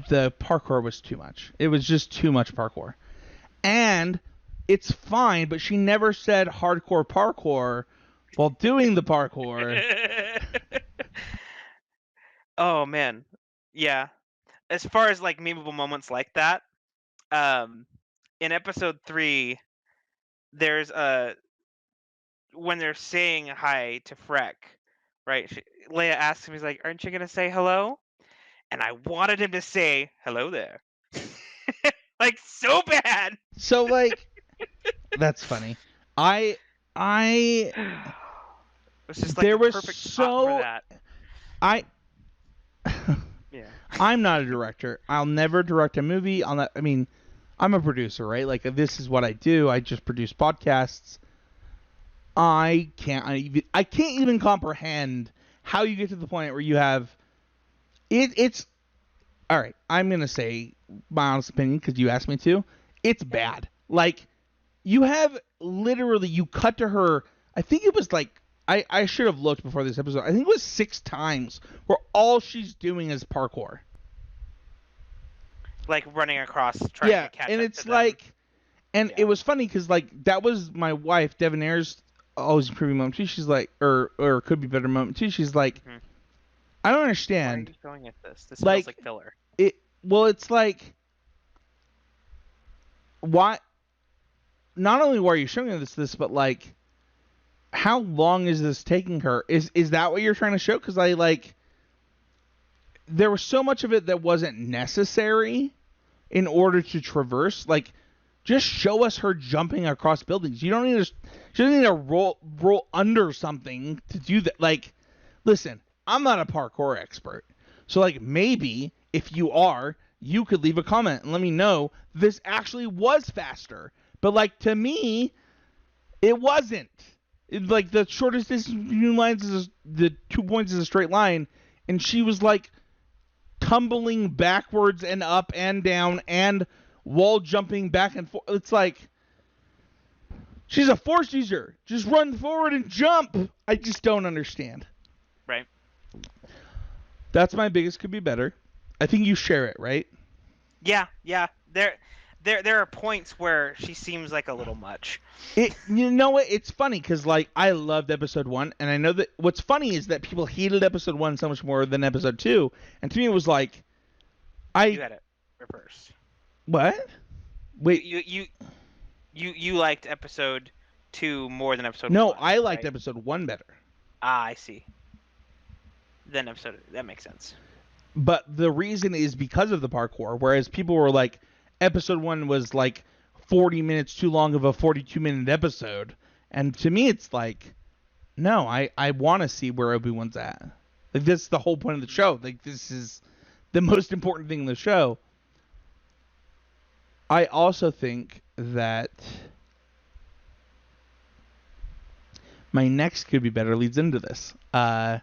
The parkour was too much. It was just too much parkour. And it's fine, but she never said hardcore parkour while doing the parkour.
Oh, man. Yeah. As far as, like, memeable moments like that, in episode 3, there's when they're saying hi to Freck, right? Leia asks him, he's like, aren't you going to say hello? And I wanted him to say, hello there. Like, so bad.
So, like, that's funny. It
was just like the perfect spot for that. Yeah.
I'm not a director. I'll never direct a movie. I mean, I'm a producer, right? Like, this is what I do. I just produce podcasts. I can't even comprehend how you get to the point where you have it's all right. I'm gonna say my honest opinion because you asked me to. It's bad. Like, you have literally you cut to her. I think it was like I should have looked before this episode. I think it was 6 times where all she's doing is parkour.
like running across trying to catch
and
up
it's
to them.
like, and it was funny because like that was my wife Devonair's always improving moment too. She's like, or could be better moment too. She's like, I don't understand.
Why are you going at this? This
like,
feels like filler.
It's like, why? Not only why are you showing this, but like, how long is this taking her? Is that what you're trying to show? Because there was so much of it that wasn't necessary in order to traverse. Like, just show us her jumping across buildings. You don't need to. She doesn't need to roll under something to do that. Like, listen, I'm not a parkour expert, so like maybe if you are, you could leave a comment and let me know this actually was faster. But like to me, it wasn't. Like the shortest distance between lines is the 2 points is a straight line, and she was like tumbling backwards and up and down and wall jumping back and forth. It's like she's a force user. Just run forward and jump. I just don't understand.
Right.
That's my biggest could be better. I think you share it, right?
Yeah. There are points where she seems like a little much.
You know what? It's funny because like I loved episode 1, and I know that what's funny is that people hated episode 1 so much more than episode 2, and to me it was like
You had it reversed.
What? Wait.
You liked episode 2 more than episode 1.
No, I liked episode 1 better.
Ah, I see. Then that makes sense.
But the reason is because of the parkour, whereas people were like, episode 1 was like 40 minutes too long of a 42-minute episode. And to me, it's like, no, I want to see where Obi-Wan's at. Like, this is the whole point of the show. Like, this is the most important thing in the show. I also think that my next could be better leads into this. I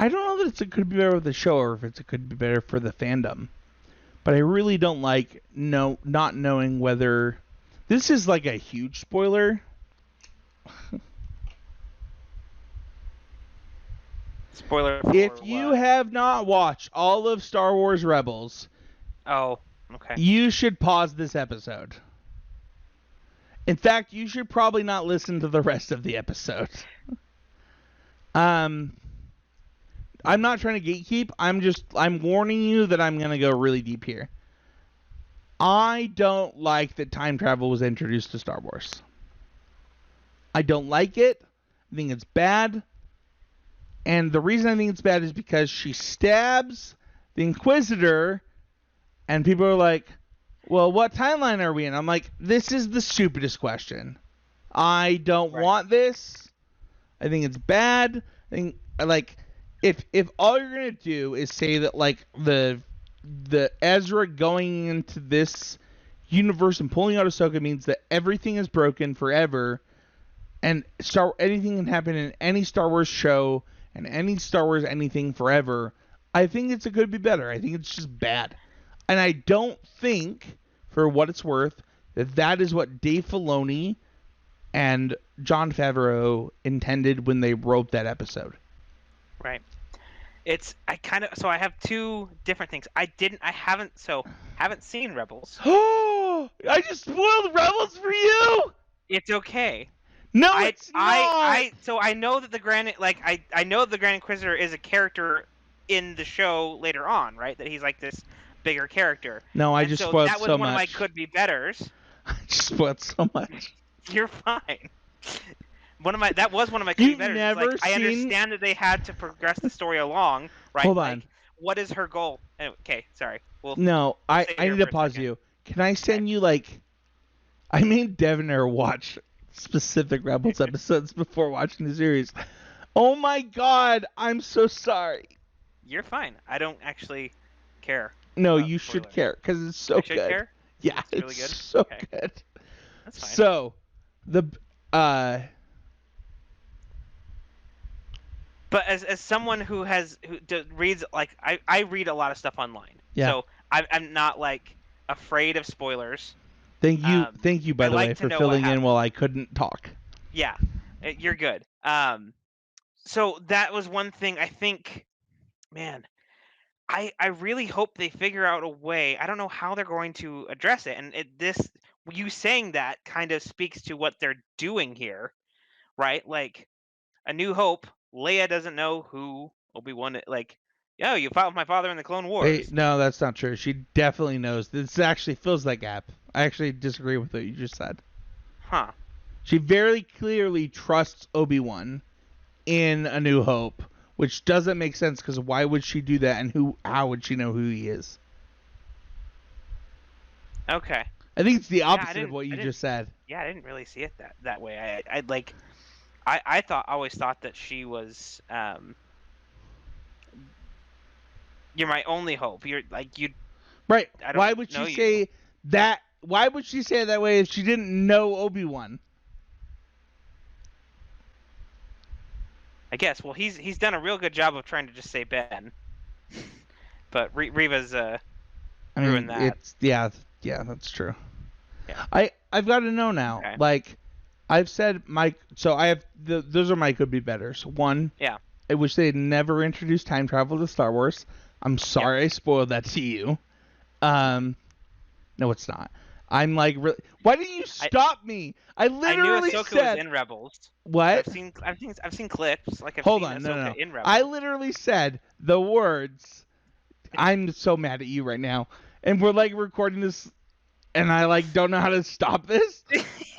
don't know that it could be better with the show or if it could be better for the fandom. But I really don't like not knowing whether... This is like a huge spoiler.
Spoiler.
If you have not watched all of Star Wars Rebels...
Oh, okay.
You should pause this episode. In fact, you should probably not listen to the rest of the episode. I'm not trying to gatekeep. I'm warning you that I'm going to go really deep here. I don't like that time travel was introduced to Star Wars. I don't like it. I think it's bad. And the reason I think it's bad is because she stabs the Inquisitor, and people are like, well, what timeline are we in? I'm like, this is the stupidest question. I don't want this. I think it's bad. I think, like, if all you're gonna do is say that like the Ezra going into this universe and pulling out Ahsoka means that everything is broken forever, and anything can happen in any Star Wars show and any Star Wars anything forever, I think it could be better. I think it's just bad, and I don't think, for what it's worth, that is what Dave Filoni and Jon Favreau intended when they wrote that episode.
Right. I have two different things. I haven't seen Rebels.
Oh, I just spoiled Rebels for you.
It's okay.
No, it's not.
So I know that the Grand Inquisitor is a character in the show later on, right? That he's like this bigger character.
No, I just spoiled so much.
That was one of my could be betters.
I just spoiled so much.
You're fine. That was one of my could be betters.
Never
I understand that they had to progress the story along, right?
Hold on.
Like, what is her goal? Okay, sorry.
I need to pause you. Can I send you I made Devonair watch specific Rebels episodes before watching the series. Oh my god, I'm so sorry.
You're fine. I don't actually care.
No, you should care because it's so good.
I should care?
Yeah, it's
really good.
So good.
That's fine.
So,
But as someone who reads, like, I read a lot of stuff online.
Yeah.
So I'm not like afraid of spoilers.
Thank you by the way for filling in while I couldn't talk.
Yeah, you're good. So that was one thing I think, man, I really hope they figure out a way. I don't know how they're going to address it. And you saying that kind of speaks to what they're doing here, right? Like, A New Hope, Leia doesn't know who Obi-Wan is. Like, yo, you fought with my father in the Clone
Hey,
Wars.
no, that's not true. She definitely knows. This actually fills that gap. I actually disagree with what you just said.
Huh.
She very clearly trusts Obi-Wan in A New Hope, which doesn't make sense because why would she do that, and how would she know who he is?
Okay.
I think it's the
Yeah,
opposite of what you just said.
Yeah, I didn't really see it that way. I always thought that she was you're my only hope. You're like you.
Right.
I
Why
don't
would
know
she
you.
say that? Why would she say it that way if she didn't know Obi-Wan?
I guess. Well, he's done a real good job of trying to just say Ben, but Reva's ruined that.
It's yeah, that's true.
Yeah.
I've got to know now.
Okay.
Like I've said, so I have those are my could be betters. One,
Yeah.
I wish they had never introduced time travel to Star Wars. I'm sorry I spoiled that to you. No, it's not. I'm like, really, why didn't you stop me? I
I knew
literally
Ahsoka
said
was in Rebels.
what?
I've seen clips. Like I've
Hold
seen
on,
Ahsoka
no.
in
I
Rebels.
literally said the words. I'm so mad at you right now, and we're like recording this, and I like don't know how to stop this.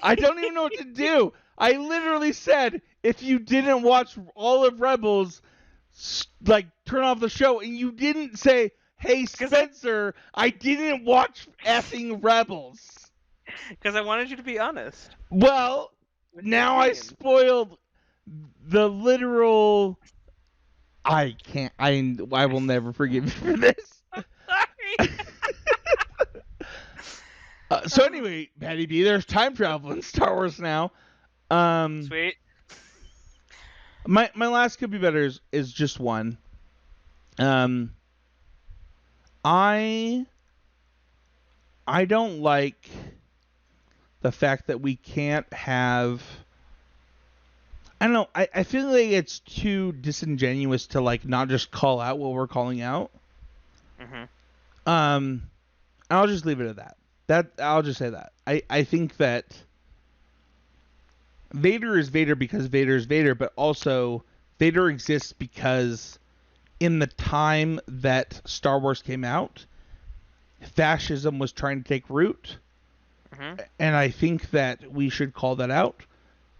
I don't even know what to do. I literally said if you didn't watch all of Rebels, like turn off the show, and you didn't say, "Hey Spencer, I didn't watch effing Rebels."
Because I wanted you to be honest.
Well, now I spoiled the literal. I can't. I will never forgive you for this.
Sorry.
So anyway, Paddy B, there's time travel in Star Wars now.
Sweet.
My last could be better is just one. I don't like the fact that we can't have. I don't know. I feel like it's too disingenuous to like not just call out what we're calling out. I'll just leave it at that. I'll just say that. I think that Vader is Vader because Vader is Vader, but also Vader exists because in the time that Star Wars came out, fascism was trying to take root. And I think that we should call that out.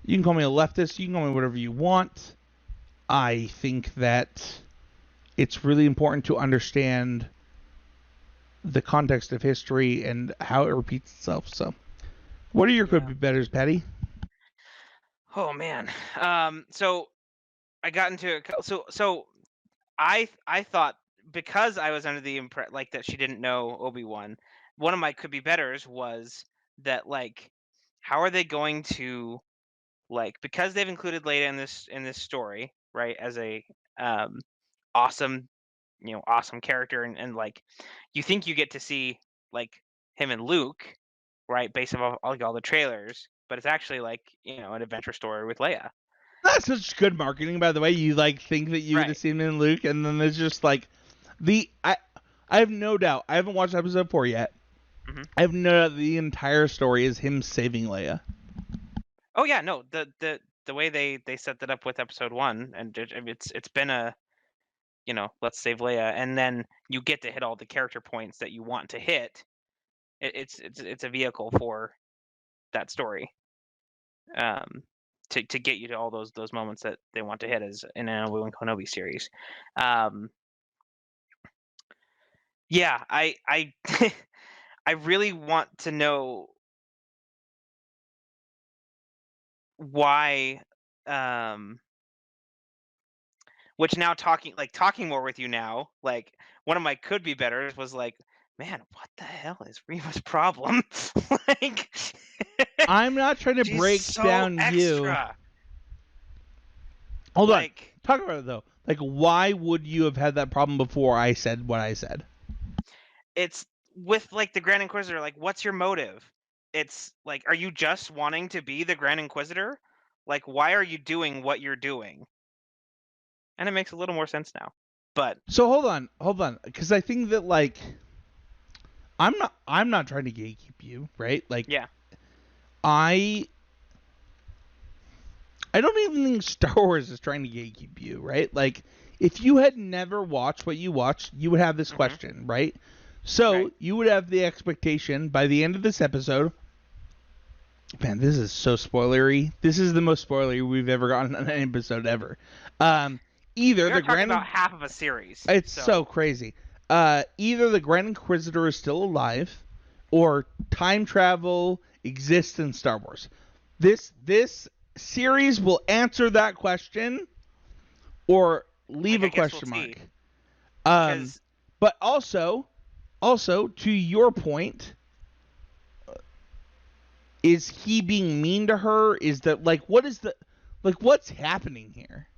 You can call me a leftist, you can call me whatever you want. I think that it's really important to understand the context of history and how it repeats itself. So, what are your could be betters, Patty?
Oh man. So I got into it. So I thought, because I was under the impression like that she didn't know Obi-Wan. One of my could be betters was that, like, how are they going to, like, because they've included Leia in this story, right, as a awesome, awesome character, and like you think you get to see like him and Luke, right, based on all the trailers, but it's actually like, an adventure story with Leia.
That's such good marketing, by the way. You like think that you get to see him in Luke, and then there's just like I have no doubt. I haven't watched episode 4 yet. I have no doubt the entire story is him saving Leia.
Oh yeah, no, the way they set that up with episode 1, and it's been a, let's save Leia, and then you get to hit all the character points that you want to hit. It's a vehicle for that story. To get you to all those moments that they want to hit as in an Obi-Wan Kenobi series. Yeah, I I really want to know why, which now talking more with you now, like, one of my could be betters was like, man, what the hell is Reva's problem? Like,
I'm not trying to break
so
down you.
extra.
Hold on. Talk about it though. Like, why would you have had that problem before I said what I said?
It's with like the Grand Inquisitor. Like, what's your motive? It's like, are you just wanting to be the Grand Inquisitor? Like, why are you doing what you're doing? and it makes a little more sense now. But
so hold on, because I think that like I'm not trying to gatekeep you, right? Like
yeah,
I don't even think Star Wars is trying to gatekeep you, right? Like if you had never watched what you watched, you would have this question, right? So you would have the expectation by the end of this episode. Man, this is so spoilery. This is the most spoilery we've ever gotten on an episode ever. Either
we're
the
talking
Grand
about half of a series.
It's so crazy. Either the Grand Inquisitor is still alive, or time travel exists in Star Wars. This series will answer that question, or leave a question mark. But also to your point, is he being mean to her? Is that like what's happening here?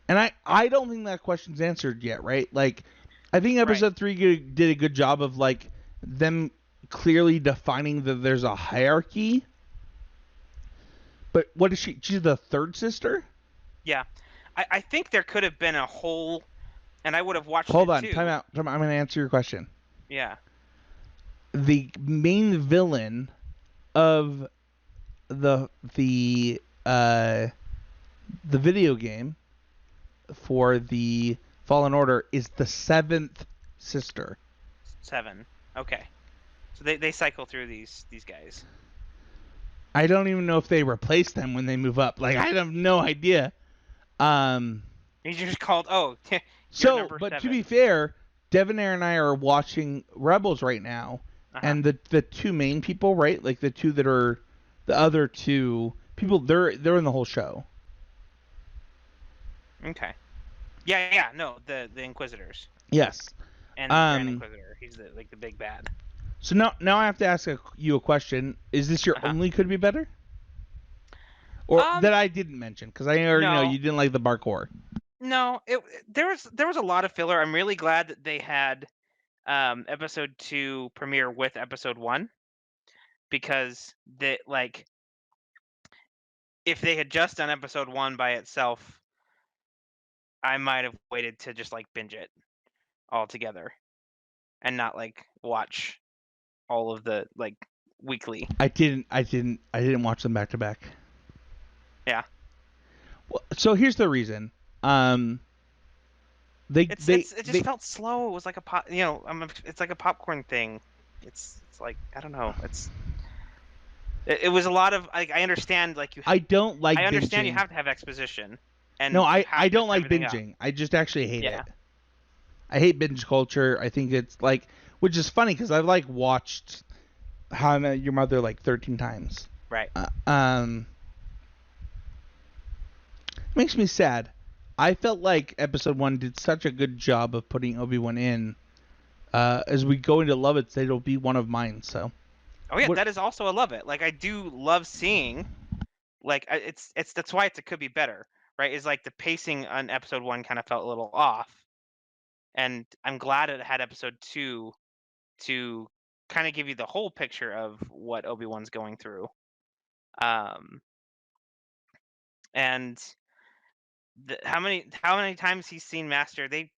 And I don't think that question's answered yet, right? Like, I think episode 3 did a good job of like them clearly defining that there's a hierarchy. But what is she? She's the third sister?
Yeah. I think there could have been a whole, and I would have watched
Hold
it
on,
too.
time out. I'm going to answer your question.
Yeah.
The main villain of the video game for the Fallen Order is the 7th sister.
7. Okay. So they cycle through these guys.
I don't even know if they replace them when they move up. Like, I have no idea.
He's just called,
so, but 7. To be fair, Devonair and I are watching Rebels right now, and the two main people, right? Like the two that are the other two people, they're in the whole show.
Okay. Yeah, no, the Inquisitors.
Yes.
And the Grand Inquisitor, he's the big bad.
So now I have to ask you a question. Is this your only could be better? Or that I didn't mention, because I already know you didn't like the parkour.
No, there was a lot of filler. I'm really glad that they had episode 2 premiere with episode 1, because if they had just done episode 1 by itself, I might have waited to just like binge it all together and not like watch all of the like weekly.
I didn't watch them back to back.
Yeah.
Well, so here's the reason.
It just felt slow. It was like it's like a popcorn thing. It's like, I don't know. It was a lot of like, I understand like
I don't like
I understand
binging.
You have to have exposition. And
no, I don't like binging. Up. I just actually hate it. I hate binge culture. I think it's like, which is funny because I've like watched How I Met Your Mother like 13 times.
Right.
Makes me sad. I felt like episode 1 did such a good job of putting Obi-Wan in. As we go into Love It, it'll be one of mine. So.
Oh yeah, that is also a Love It. Like, I do love seeing, like, that's why it could be better, right? Is like the pacing on episode 1 kind of felt a little off, and I'm glad it had episode 2 to kind of give you the whole picture of what Obi-Wan's going through. And how many times he's seen Master? They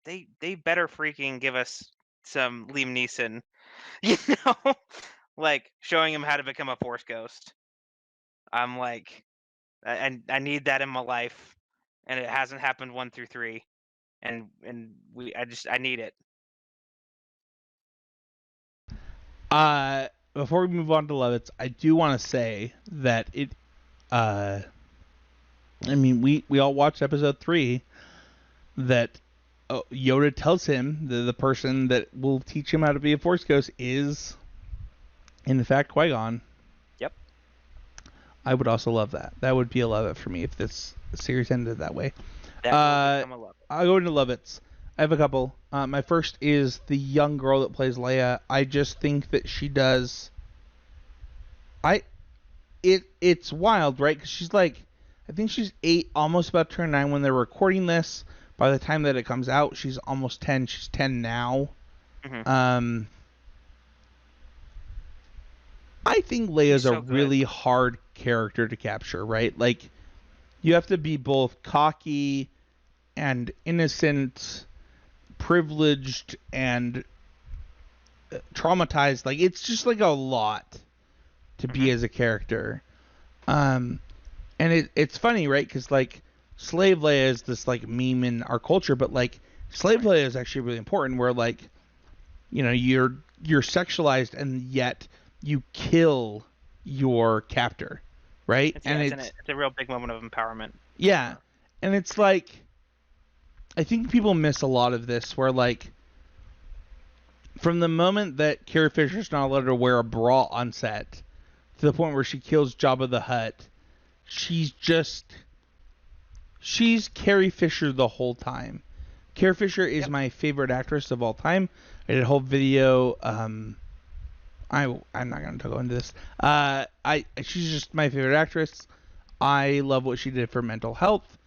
better freaking give us some Liam Neeson, like showing him how to become a Force ghost. I'm like, I need that in my life, and it hasn't happened 1 through 3, and I need it.
Before we move on to Lovitz, I do want to say that it. I mean, we all watched episode 3. That Yoda tells him that the person that will teach him how to be a Force ghost is, in fact, Qui-Gon.
Yep.
I would also love that. That would be a love it for me if this series ended that way.
That would become a love it.
I'll go into Lovitz. I have a couple. My first is the young girl that plays Leia. I just think that she does. It's wild, right? Because she's like, I think she's 8, almost about to turn 9 when they're recording this. By the time that it comes out, she's almost 10. She's 10 now. Mm-hmm. I think Leia's a really hard character to capture, right? Like, you have to be both cocky and innocent, privileged, and traumatized. Like, it's just like a lot to be as a character. And it's funny, right? Because like Slave Leia is this like meme in our culture, but like Slave Leia is actually really important. Where like, you know, you're sexualized and yet you kill your captor, right?
It's a real big moment of empowerment.
Yeah, and it's like, I think people miss a lot of this, where like, from the moment that Carrie Fisher's not allowed to wear a bra on set, to the point where she kills Jabba the Hutt, she's Carrie Fisher the whole time. Carrie Fisher is my favorite actress of all time. I did a whole video. I'm not going to go into this. She's just my favorite actress. I love what she did for mental health,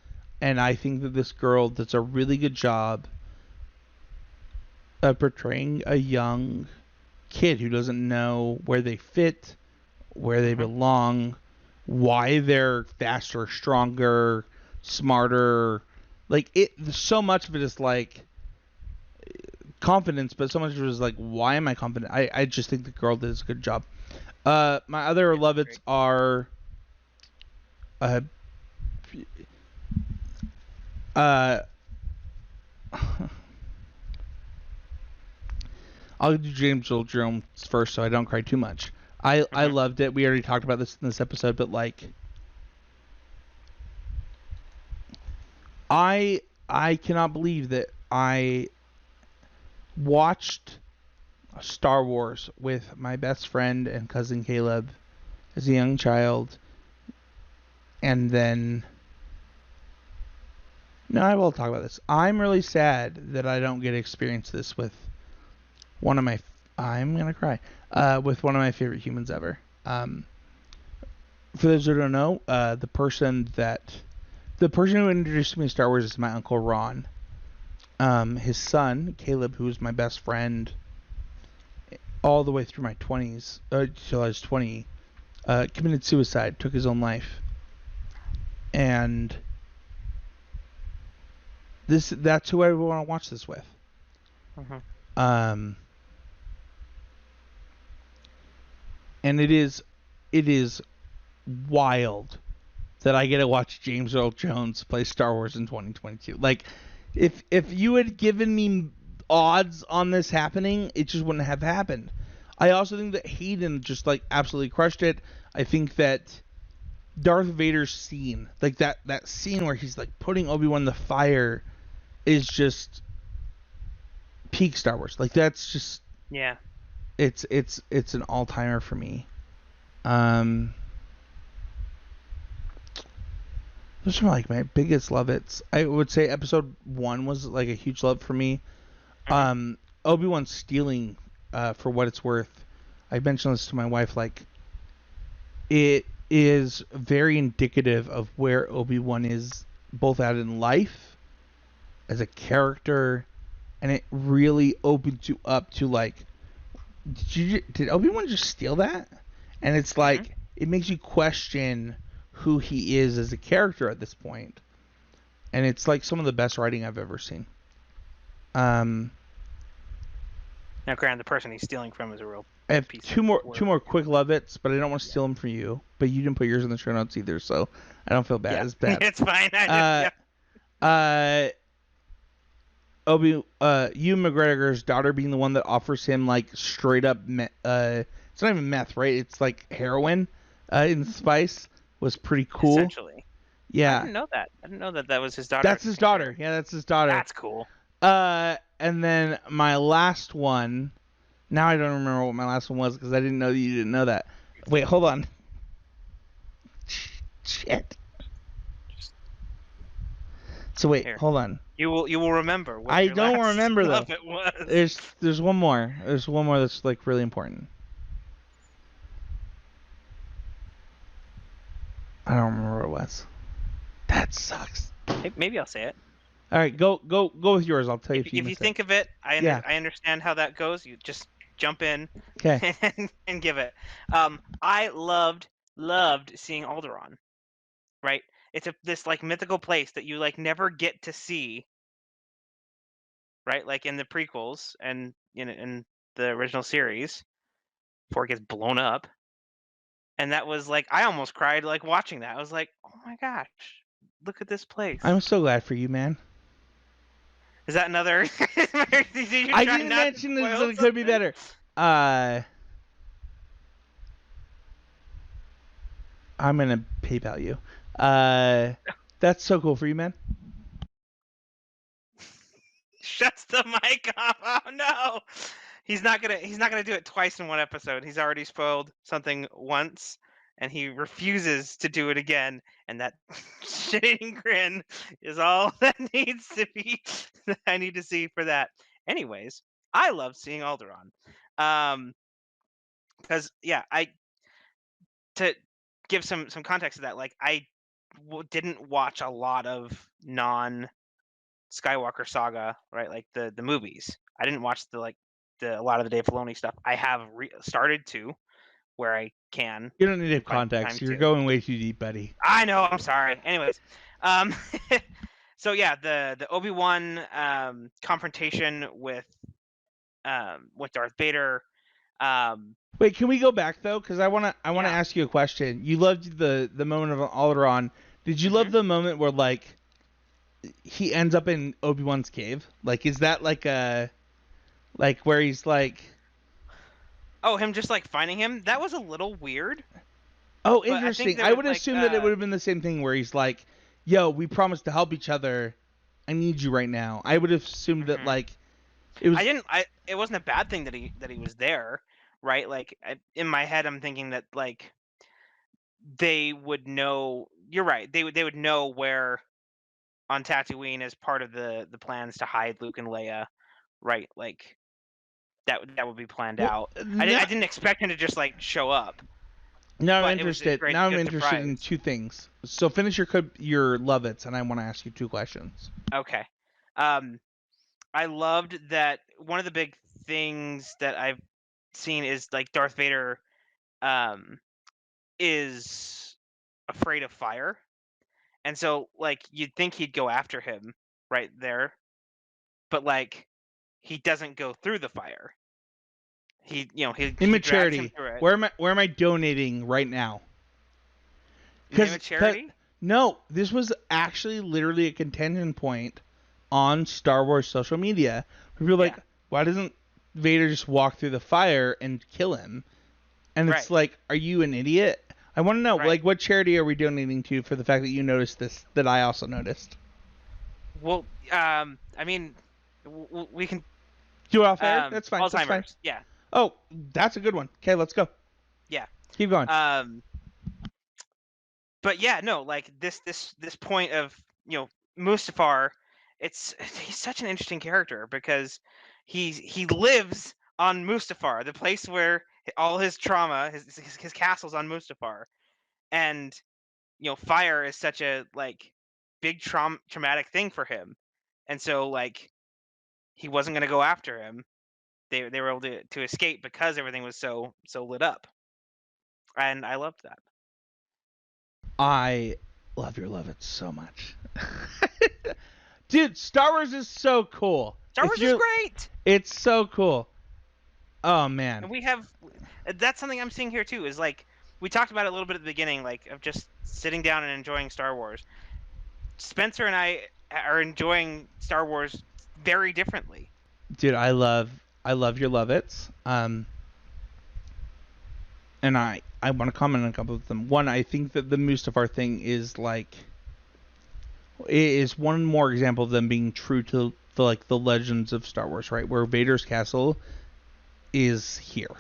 and I think that this girl does a really good job of portraying a young kid who doesn't know where they fit, where they belong, why they're faster, stronger, smarter. Like, so much of it is like confidence, but so much of it is like, why am I confident? I just think the girl does a good job. My other love-its are I'll do James Earl Jones first so I don't cry too much. I loved it. We already talked about this in this episode, but like, I cannot believe that I watched Star Wars with my best friend and cousin Caleb as a young child, and then no, I will talk about this. I'm really sad that I don't get to experience this with one of my I'm gonna cry with one of my favorite humans ever. For those who don't know, the person who introduced me to Star Wars is my uncle Ron. His son Caleb, who was my best friend all the way through my 20s, till I was 20, committed suicide, took his own life, and that's who I want to watch this with. And it is wild that I get to watch James Earl Jones play Star Wars in 2022. Like, if you had given me odds on this happening, it just wouldn't have happened. I also think that Hayden just like absolutely crushed it. I think that Darth Vader's scene, like that scene where he's like putting Obi-Wan in the fire, is just peak Star Wars. Like, that's just,
yeah.
It's an all-timer for me. Those are like my biggest love-its. I would say episode 1 was like a huge love for me. Obi-Wan stealing, for what it's worth, I mentioned this to my wife, like, it is very indicative of where Obi-Wan is both at in life, as a character, and it really opens you up to like, did Obi-Wan just steal that? And it's like, it makes you question who he is as a character at this point. And it's like some of the best writing I've ever seen. Now,
granted, the person he's stealing from is a real
I have two more quick love-its, but I don't want to steal them from you. But you didn't put yours in the show notes either, so I don't feel bad. Yeah. It's bad.
It's fine.
Ewan McGregor's daughter being the one that offers him like straight up it's not even meth, right? It's like heroin in spice, was pretty cool.
Essentially.
Yeah.
I didn't know that. I didn't know that was his daughter.
That's his daughter. Yeah, that's his daughter.
That's cool.
And then my last one, now I don't remember what my last one was because I didn't know that you didn't know that. Wait, hold on. Shit. So wait, hold on.
You will remember. What
I don't remember though.
It was.
There's one more. There's one more that's like really important. I don't remember what it was. That sucks.
Maybe I'll say it.
All right, go with yours. I'll tell you if you
think of it. I understand how that goes. You just jump in.
Okay.
and give it. I loved seeing Alderaan. Right. it's this like mythical place that you like never get to see, right? Like in the prequels and in the original series before it gets blown up. And that was like I almost cried like watching that. I was like, oh my gosh, look at this place.
I'm so glad for you, man.
Is that another?
I didn't mention this, so it could be better. I'm gonna PayPal you. That's so cool for you, man.
Shuts the mic off. Oh no. He's not gonna do it twice in one episode. He's already spoiled something once, and he refuses to do it again. And that shit-eating grin is all that needs to be. That I need to see for that. Anyways, I love seeing Alderaan. Because to give some context to that, like I didn't watch a lot of non Skywalker saga, right? Like the movies. I didn't watch a lot of the Dave Filoni stuff. I have started to, where I can.
You don't need to have context. You're going way too deep, buddy.
I know. I'm sorry. Anyways, so yeah, the Obi-Wan confrontation with Darth Vader.
Wait, can we go back though? Because I wanna ask you a question. You loved the moment of Alderaan. Did you love the moment where like he ends up in Obi-Wan's cave? Like, is that like where he's like?
Oh, him just like finding him? That was a little weird.
Oh, interesting. I would assume that it would have been the same thing where he's like, "Yo, we promised to help each other. I need you right now." I would have assumed that like it was.
It wasn't a bad thing that he was there, right? Like in my head, I'm thinking that like they would know. You're right. They would know where on Tatooine as part of the plans to hide Luke and Leia, right? Like that would be planned out. I didn't expect him to just like show up.
Now I'm interested. Now I'm interested in two things. So finish your love-its, and I want to ask you two questions.
Okay. I loved that one of the big things that I've seen is like Darth Vader is afraid of fire. And so like you'd think he'd go after him right there, but like he doesn't go through the fire. He
immaturity. Where am I donating right now?
Immaturity?
No, this was actually literally a contention point on Star Wars social media. People were like, why doesn't Vader just walk through the fire and kill him? And it's like, are you an idiot? I want to know, like, what charity are we donating to for the fact that you noticed this, that I also noticed?
Well, I mean, we can
do it off air. That's fine.
Alzheimer's.
That's fine.
Yeah.
Oh, that's a good one. Okay, let's go.
Yeah.
Keep going.
But yeah, no, like this point of Mustafar, he's such an interesting character because he lives on Mustafar, the place where all his trauma, his castle's on Mustafar, and fire is such a like big traumatic thing for him, and so like he wasn't going to go after him. They were able to escape because everything was so lit up, and I loved that.
I love your love-it so much. Dude, Star Wars is so cool.
Star Wars is great.
It's so cool. Oh man.
And that's something I'm seeing here too, is like we talked about it a little bit at the beginning, like of just sitting down and enjoying Star Wars. Spencer and I are enjoying Star Wars very differently.
Dude, I love your love-its. And I want to comment on a couple of them. One, I think that the Mustafar thing is one more example of them being true to the legends of Star Wars, right? Where Vader's castle is here.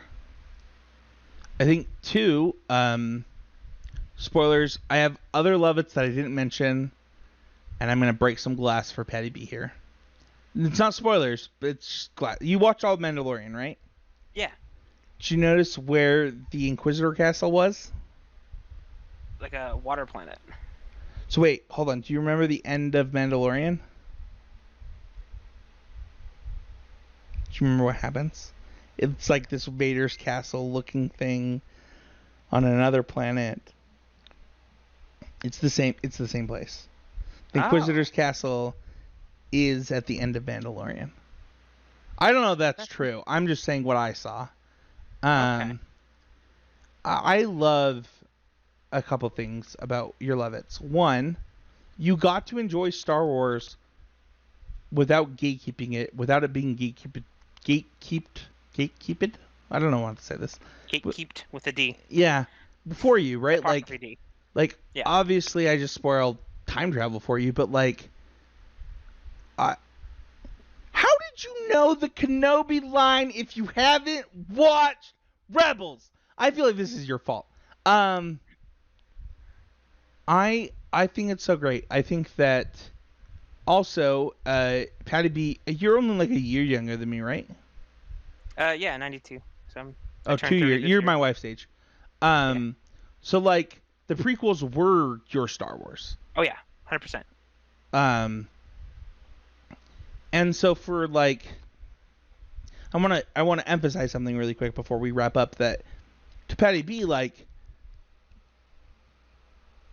I think two, spoilers, I have other love-its that I didn't mention, and I'm going to break some glass for Paddy B here. It's not spoilers, but it's just glass. You watched all of Mandalorian, right?
Yeah.
Did you notice where the Inquisitor castle was?
Like a water planet.
So wait, hold on. Do you remember the end of Mandalorian? Do you remember what happens? It's like this Vader's castle looking thing on another planet. It's the same. It's the same place. The Inquisitor's Castle is at the end of Mandalorian. I don't know if that's true. I'm just saying what I saw.
Okay.
I love a couple things about your Levitts. One, you got to enjoy Star Wars without gatekeeping it, without it being gatekeeped. I don't know how to say this.
Gatekeeped with a D.
Yeah, for you, right?
D.
Yeah. Obviously, I just spoiled time travel for you, but like, how did you know the Kenobi line if you haven't watched Rebels? I feel like this is your fault. I think it's so great. I think that also, Paddy B, you're only like a year younger than me, right?
Yeah, 92. So
I 2 years. You're my wife's age. So like the prequels were your Star Wars.
Oh yeah, 100%.
And so for like, I want to emphasize something really quick before we wrap up, that to Paddy B, like,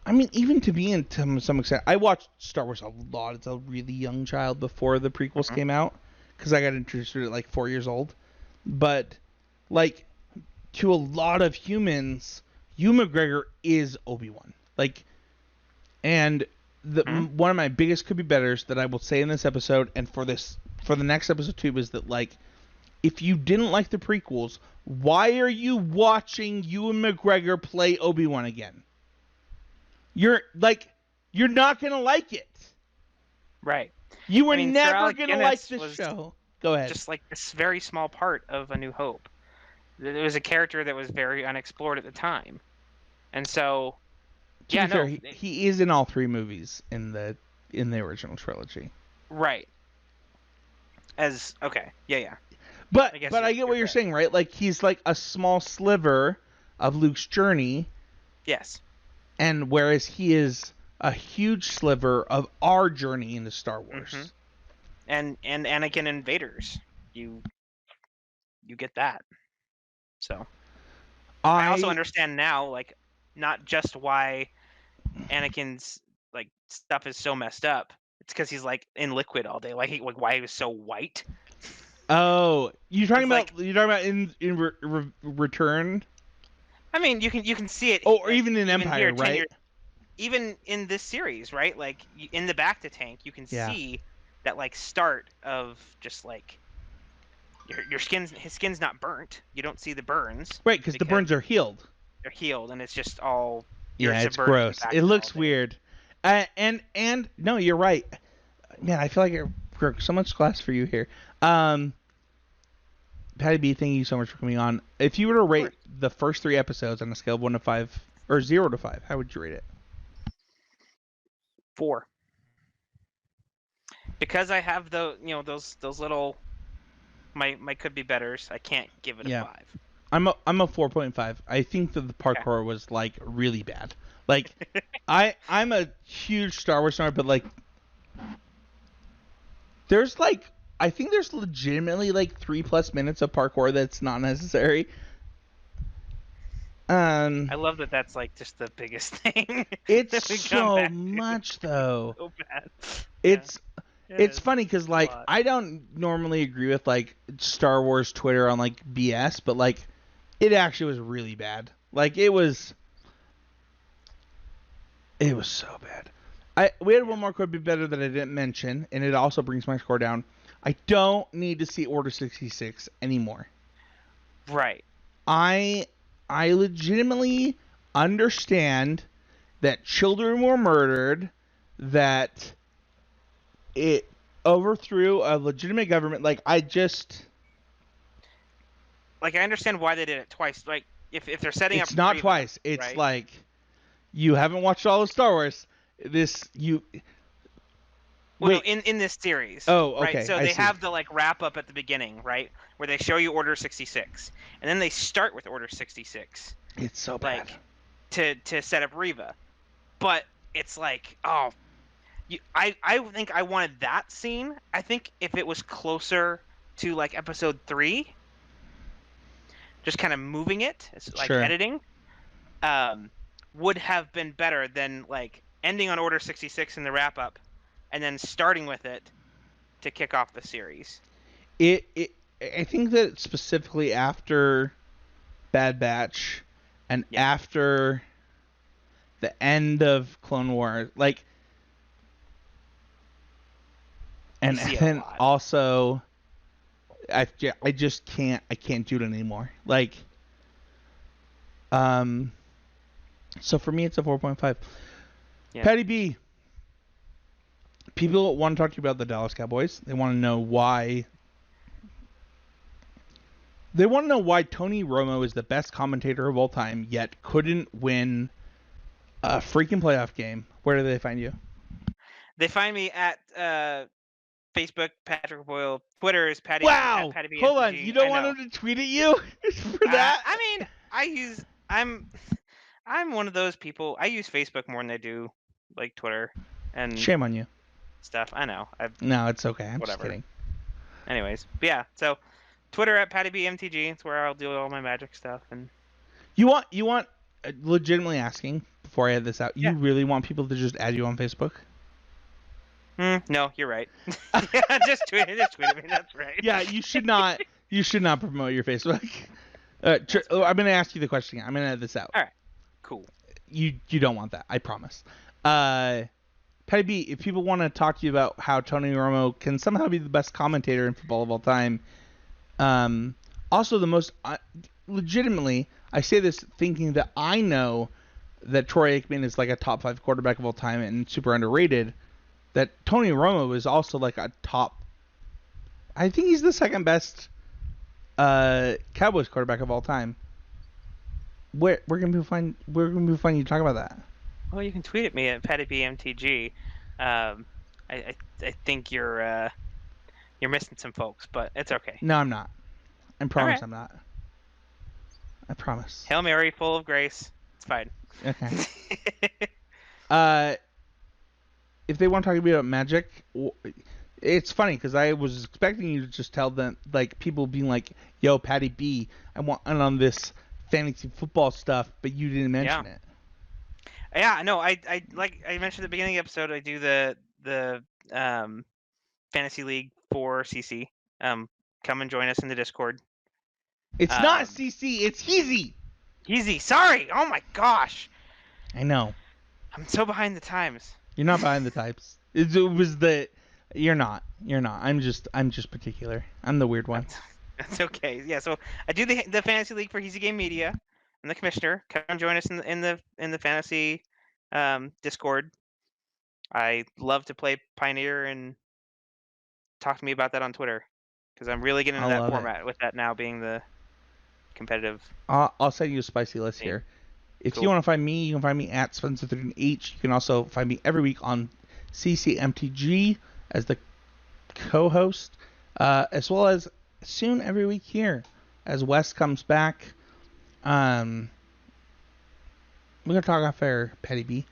I mean, even to me, to some extent, I watched Star Wars a lot as a really young child before the prequels came out, because I got introduced to it at like 4 years old. But like, to a lot of humans, Ewan McGregor is Obi-Wan. Like, and one of my biggest could be betters that I will say in this episode, and for the next episode too, is that like, if you didn't like the prequels, why are you watching Ewan McGregor play Obi-Wan again? You're not gonna like it.
Right.
You were never gonna like this show. Go ahead.
Just like this very small part of A New Hope. It was a character that was very unexplored at the time, and so
to be fair, he is in all three movies in the original trilogy.
Right. Yeah.
But I get what you're saying, right? Like, he's like a small sliver of Luke's journey.
Yes.
And whereas he is a huge sliver of our journey into Star Wars.
Mm-hmm. And Anakin and Vader's. You get that. So I also understand now, like, not just why Anakin's like stuff is so messed up. It's because he's like in liquid all day. Like why he was so white.
Oh, you're talking about in Return?
I mean, you can see it.
Oh, or even in Empire, right?
Even in this series, right? Like in the Bacta tank, you can see that like start of just like his skin's not burnt. You don't see the burns.
Right, because the burns are healed.
They're healed, and it's just all.
Yeah, it's gross. It looks weird. And no, you're right. Man, I feel like I broke so much glass for you here. Paddy B, thank you so much for coming on. If you were to rate the first 3 episodes on a scale of 1 to 5, or 0 to 5, how would you rate it?
4. Because I have those little my could be betters. I can't give it a 5.
I'm a 4.5. I think that the parkour was like really bad. Like, I'm a huge Star Wars star, but like, there's like, I think there's legitimately like 3+ minutes of parkour that's not necessary.
I love that. That's like just the biggest thing.
It's so much though.
So bad.
It's funny because like I don't normally agree with like Star Wars Twitter on like BS, but like it actually was really bad. Like it was so bad. We had one more could be better that I didn't mention, and it also brings my score down. I don't need to see Order 66 anymore.
Right.
I legitimately understand that children were murdered, that it overthrew a legitimate government. Like, I
understand why they did it twice. Like, if they're setting up...
It's not twice. It's right? Like, you haven't watched all of Star Wars.
Well, no, in this series.
Oh, okay.
Right? So they have the like wrap up at the beginning, right, where they show you Order 66, and then they start with Order 66.
It's so bad.
Like, to set up Reva, but it's like, I think I wanted that scene. I think if it was closer to like Episode 3, just kind of moving it, it's like editing. would have been better than like ending on Order 66 in the wrap up, and then starting with it to kick off the series.
I think that specifically after Bad Batch and after the end of Clone Wars, like, and then also, I just can't do it anymore. Like, so for me it's a 4.5. Yeah. Paddy B. People want to talk to you about the Dallas Cowboys. They want to know why. They want to know why Tony Romo is the best commentator of all time, yet couldn't win a freaking playoff game. Where do they find you?
They find me at Facebook, Patrick Boyle. Twitter is Paddy.
Wow!
Paddy B.
Hold on, you don't want him to tweet at you for that?
I mean, I'm one of those people. I use Facebook more than I do like Twitter and
shame on you.
Stuff. I know.
No, it's okay. I'm just kidding.
Anyways, but yeah. So Twitter at Paddy B MTG. It's where I'll do all my magic stuff. And
you want legitimately asking before I add this out. You really want people to just add you on Facebook?
No, you're right. Yeah, just tweet me. That's right.
Yeah, you should not. You should not promote your Facebook. I'm going to ask you the question. I'm going to add this out.
All right. Cool.
You don't want that. I promise. Paddy B, if people want to talk to you about how Tony Romo can somehow be the best commentator in football of all time, also the most legitimately, I say this thinking that I know that Troy Aikman is like a top 5 quarterback of all time and super underrated, that Tony Romo is also like a top, I think he's the second best Cowboys quarterback of all time. Where can people find you to talk about that?
Well, you can tweet at me at Paddy B MTG. I think you're missing some folks, but it's okay.
No, I'm not. I promise I'm not. I promise.
Hail Mary, full of grace. It's fine.
Okay. If they want to talk about magic, it's funny because I was expecting you to just tell them, like, people being like, "Yo, Paddy B, I want in on this fantasy football stuff," but you didn't mention it.
Yeah, no, I like I mentioned at the beginning of the episode, I do the fantasy league for CC. Come and join us in the Discord.
It's not CC, it's Heezy.
Heezy, sorry. Oh my gosh.
I know.
I'm so behind the times.
You're not behind the times. You're not. I'm just particular. I'm the weird one.
That's okay. Yeah, so I do the fantasy league for Heezy Game Media. I'm the commissioner. Come join us in the fantasy Discord. I love to play Pioneer, and talk to me about that on Twitter, because I'm really getting into that format with that now being the competitive.
I'll send you a spicy list here. If you want to find me, you can find me at Spencer13H. You can also find me every week on CCMTG as the co-host, as well as soon every week here as Wes comes back. We're gonna talk off air, Paddy B.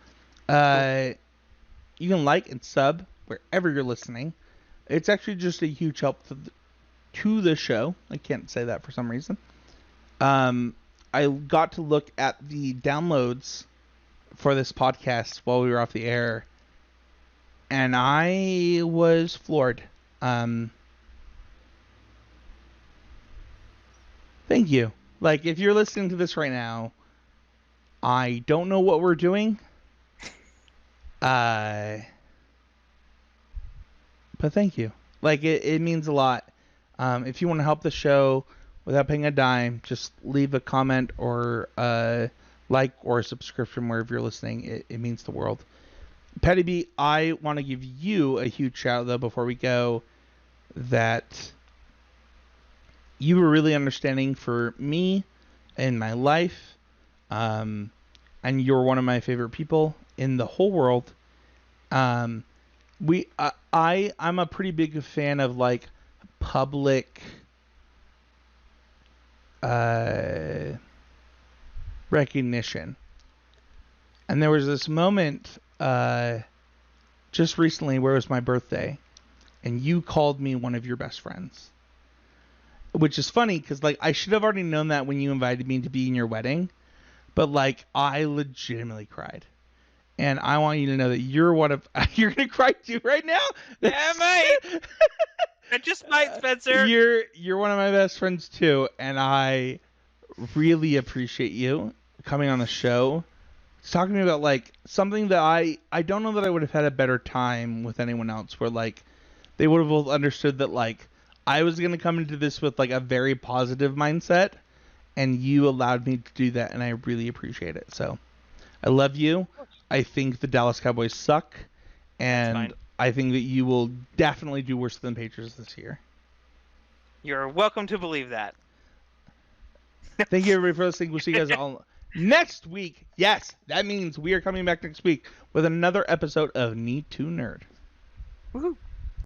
You can like and sub wherever you're listening. It's actually just a huge help to the show. I can't say that for some reason. I got to look at the downloads for this podcast while we were off the air, and I was floored. Thank you. Like, if you're listening to this right now, I don't know what we're doing. But thank you. Like, it means a lot. If you want to help the show without paying a dime, just leave a comment or a like or a subscription wherever you're listening. It means the world. Paddy B, I want to give you a huge shout out, though, before we go, that you were really understanding for me in my life, and you're one of my favorite people in the whole world. I'm a pretty big fan of, like, public recognition. And there was this moment just recently where it was my birthday, and you called me one of your best friends. Which is funny, because, like, I should have already known that when you invited me to be in your wedding. but like I legitimately cried. And I want you to know that you're one of you're gonna cry too right now.
Yeah, mate. I just might, Spencer.
You're one of my best friends too, and I really appreciate you coming on the show, talking to me about like something that I don't know that I would have had a better time with anyone else, where like they would have both understood that like I was gonna come into this with like a very positive mindset, and you allowed me to do that, and I really appreciate it. So I love you. I think the Dallas Cowboys suck, and I think that you will definitely do worse than the Patriots this year.
You're welcome to believe that.
Thank you, everybody, for listening. We'll see you guys all next week. Yes, that means we are coming back next week with another episode of Need to Nerd.
Woohoo!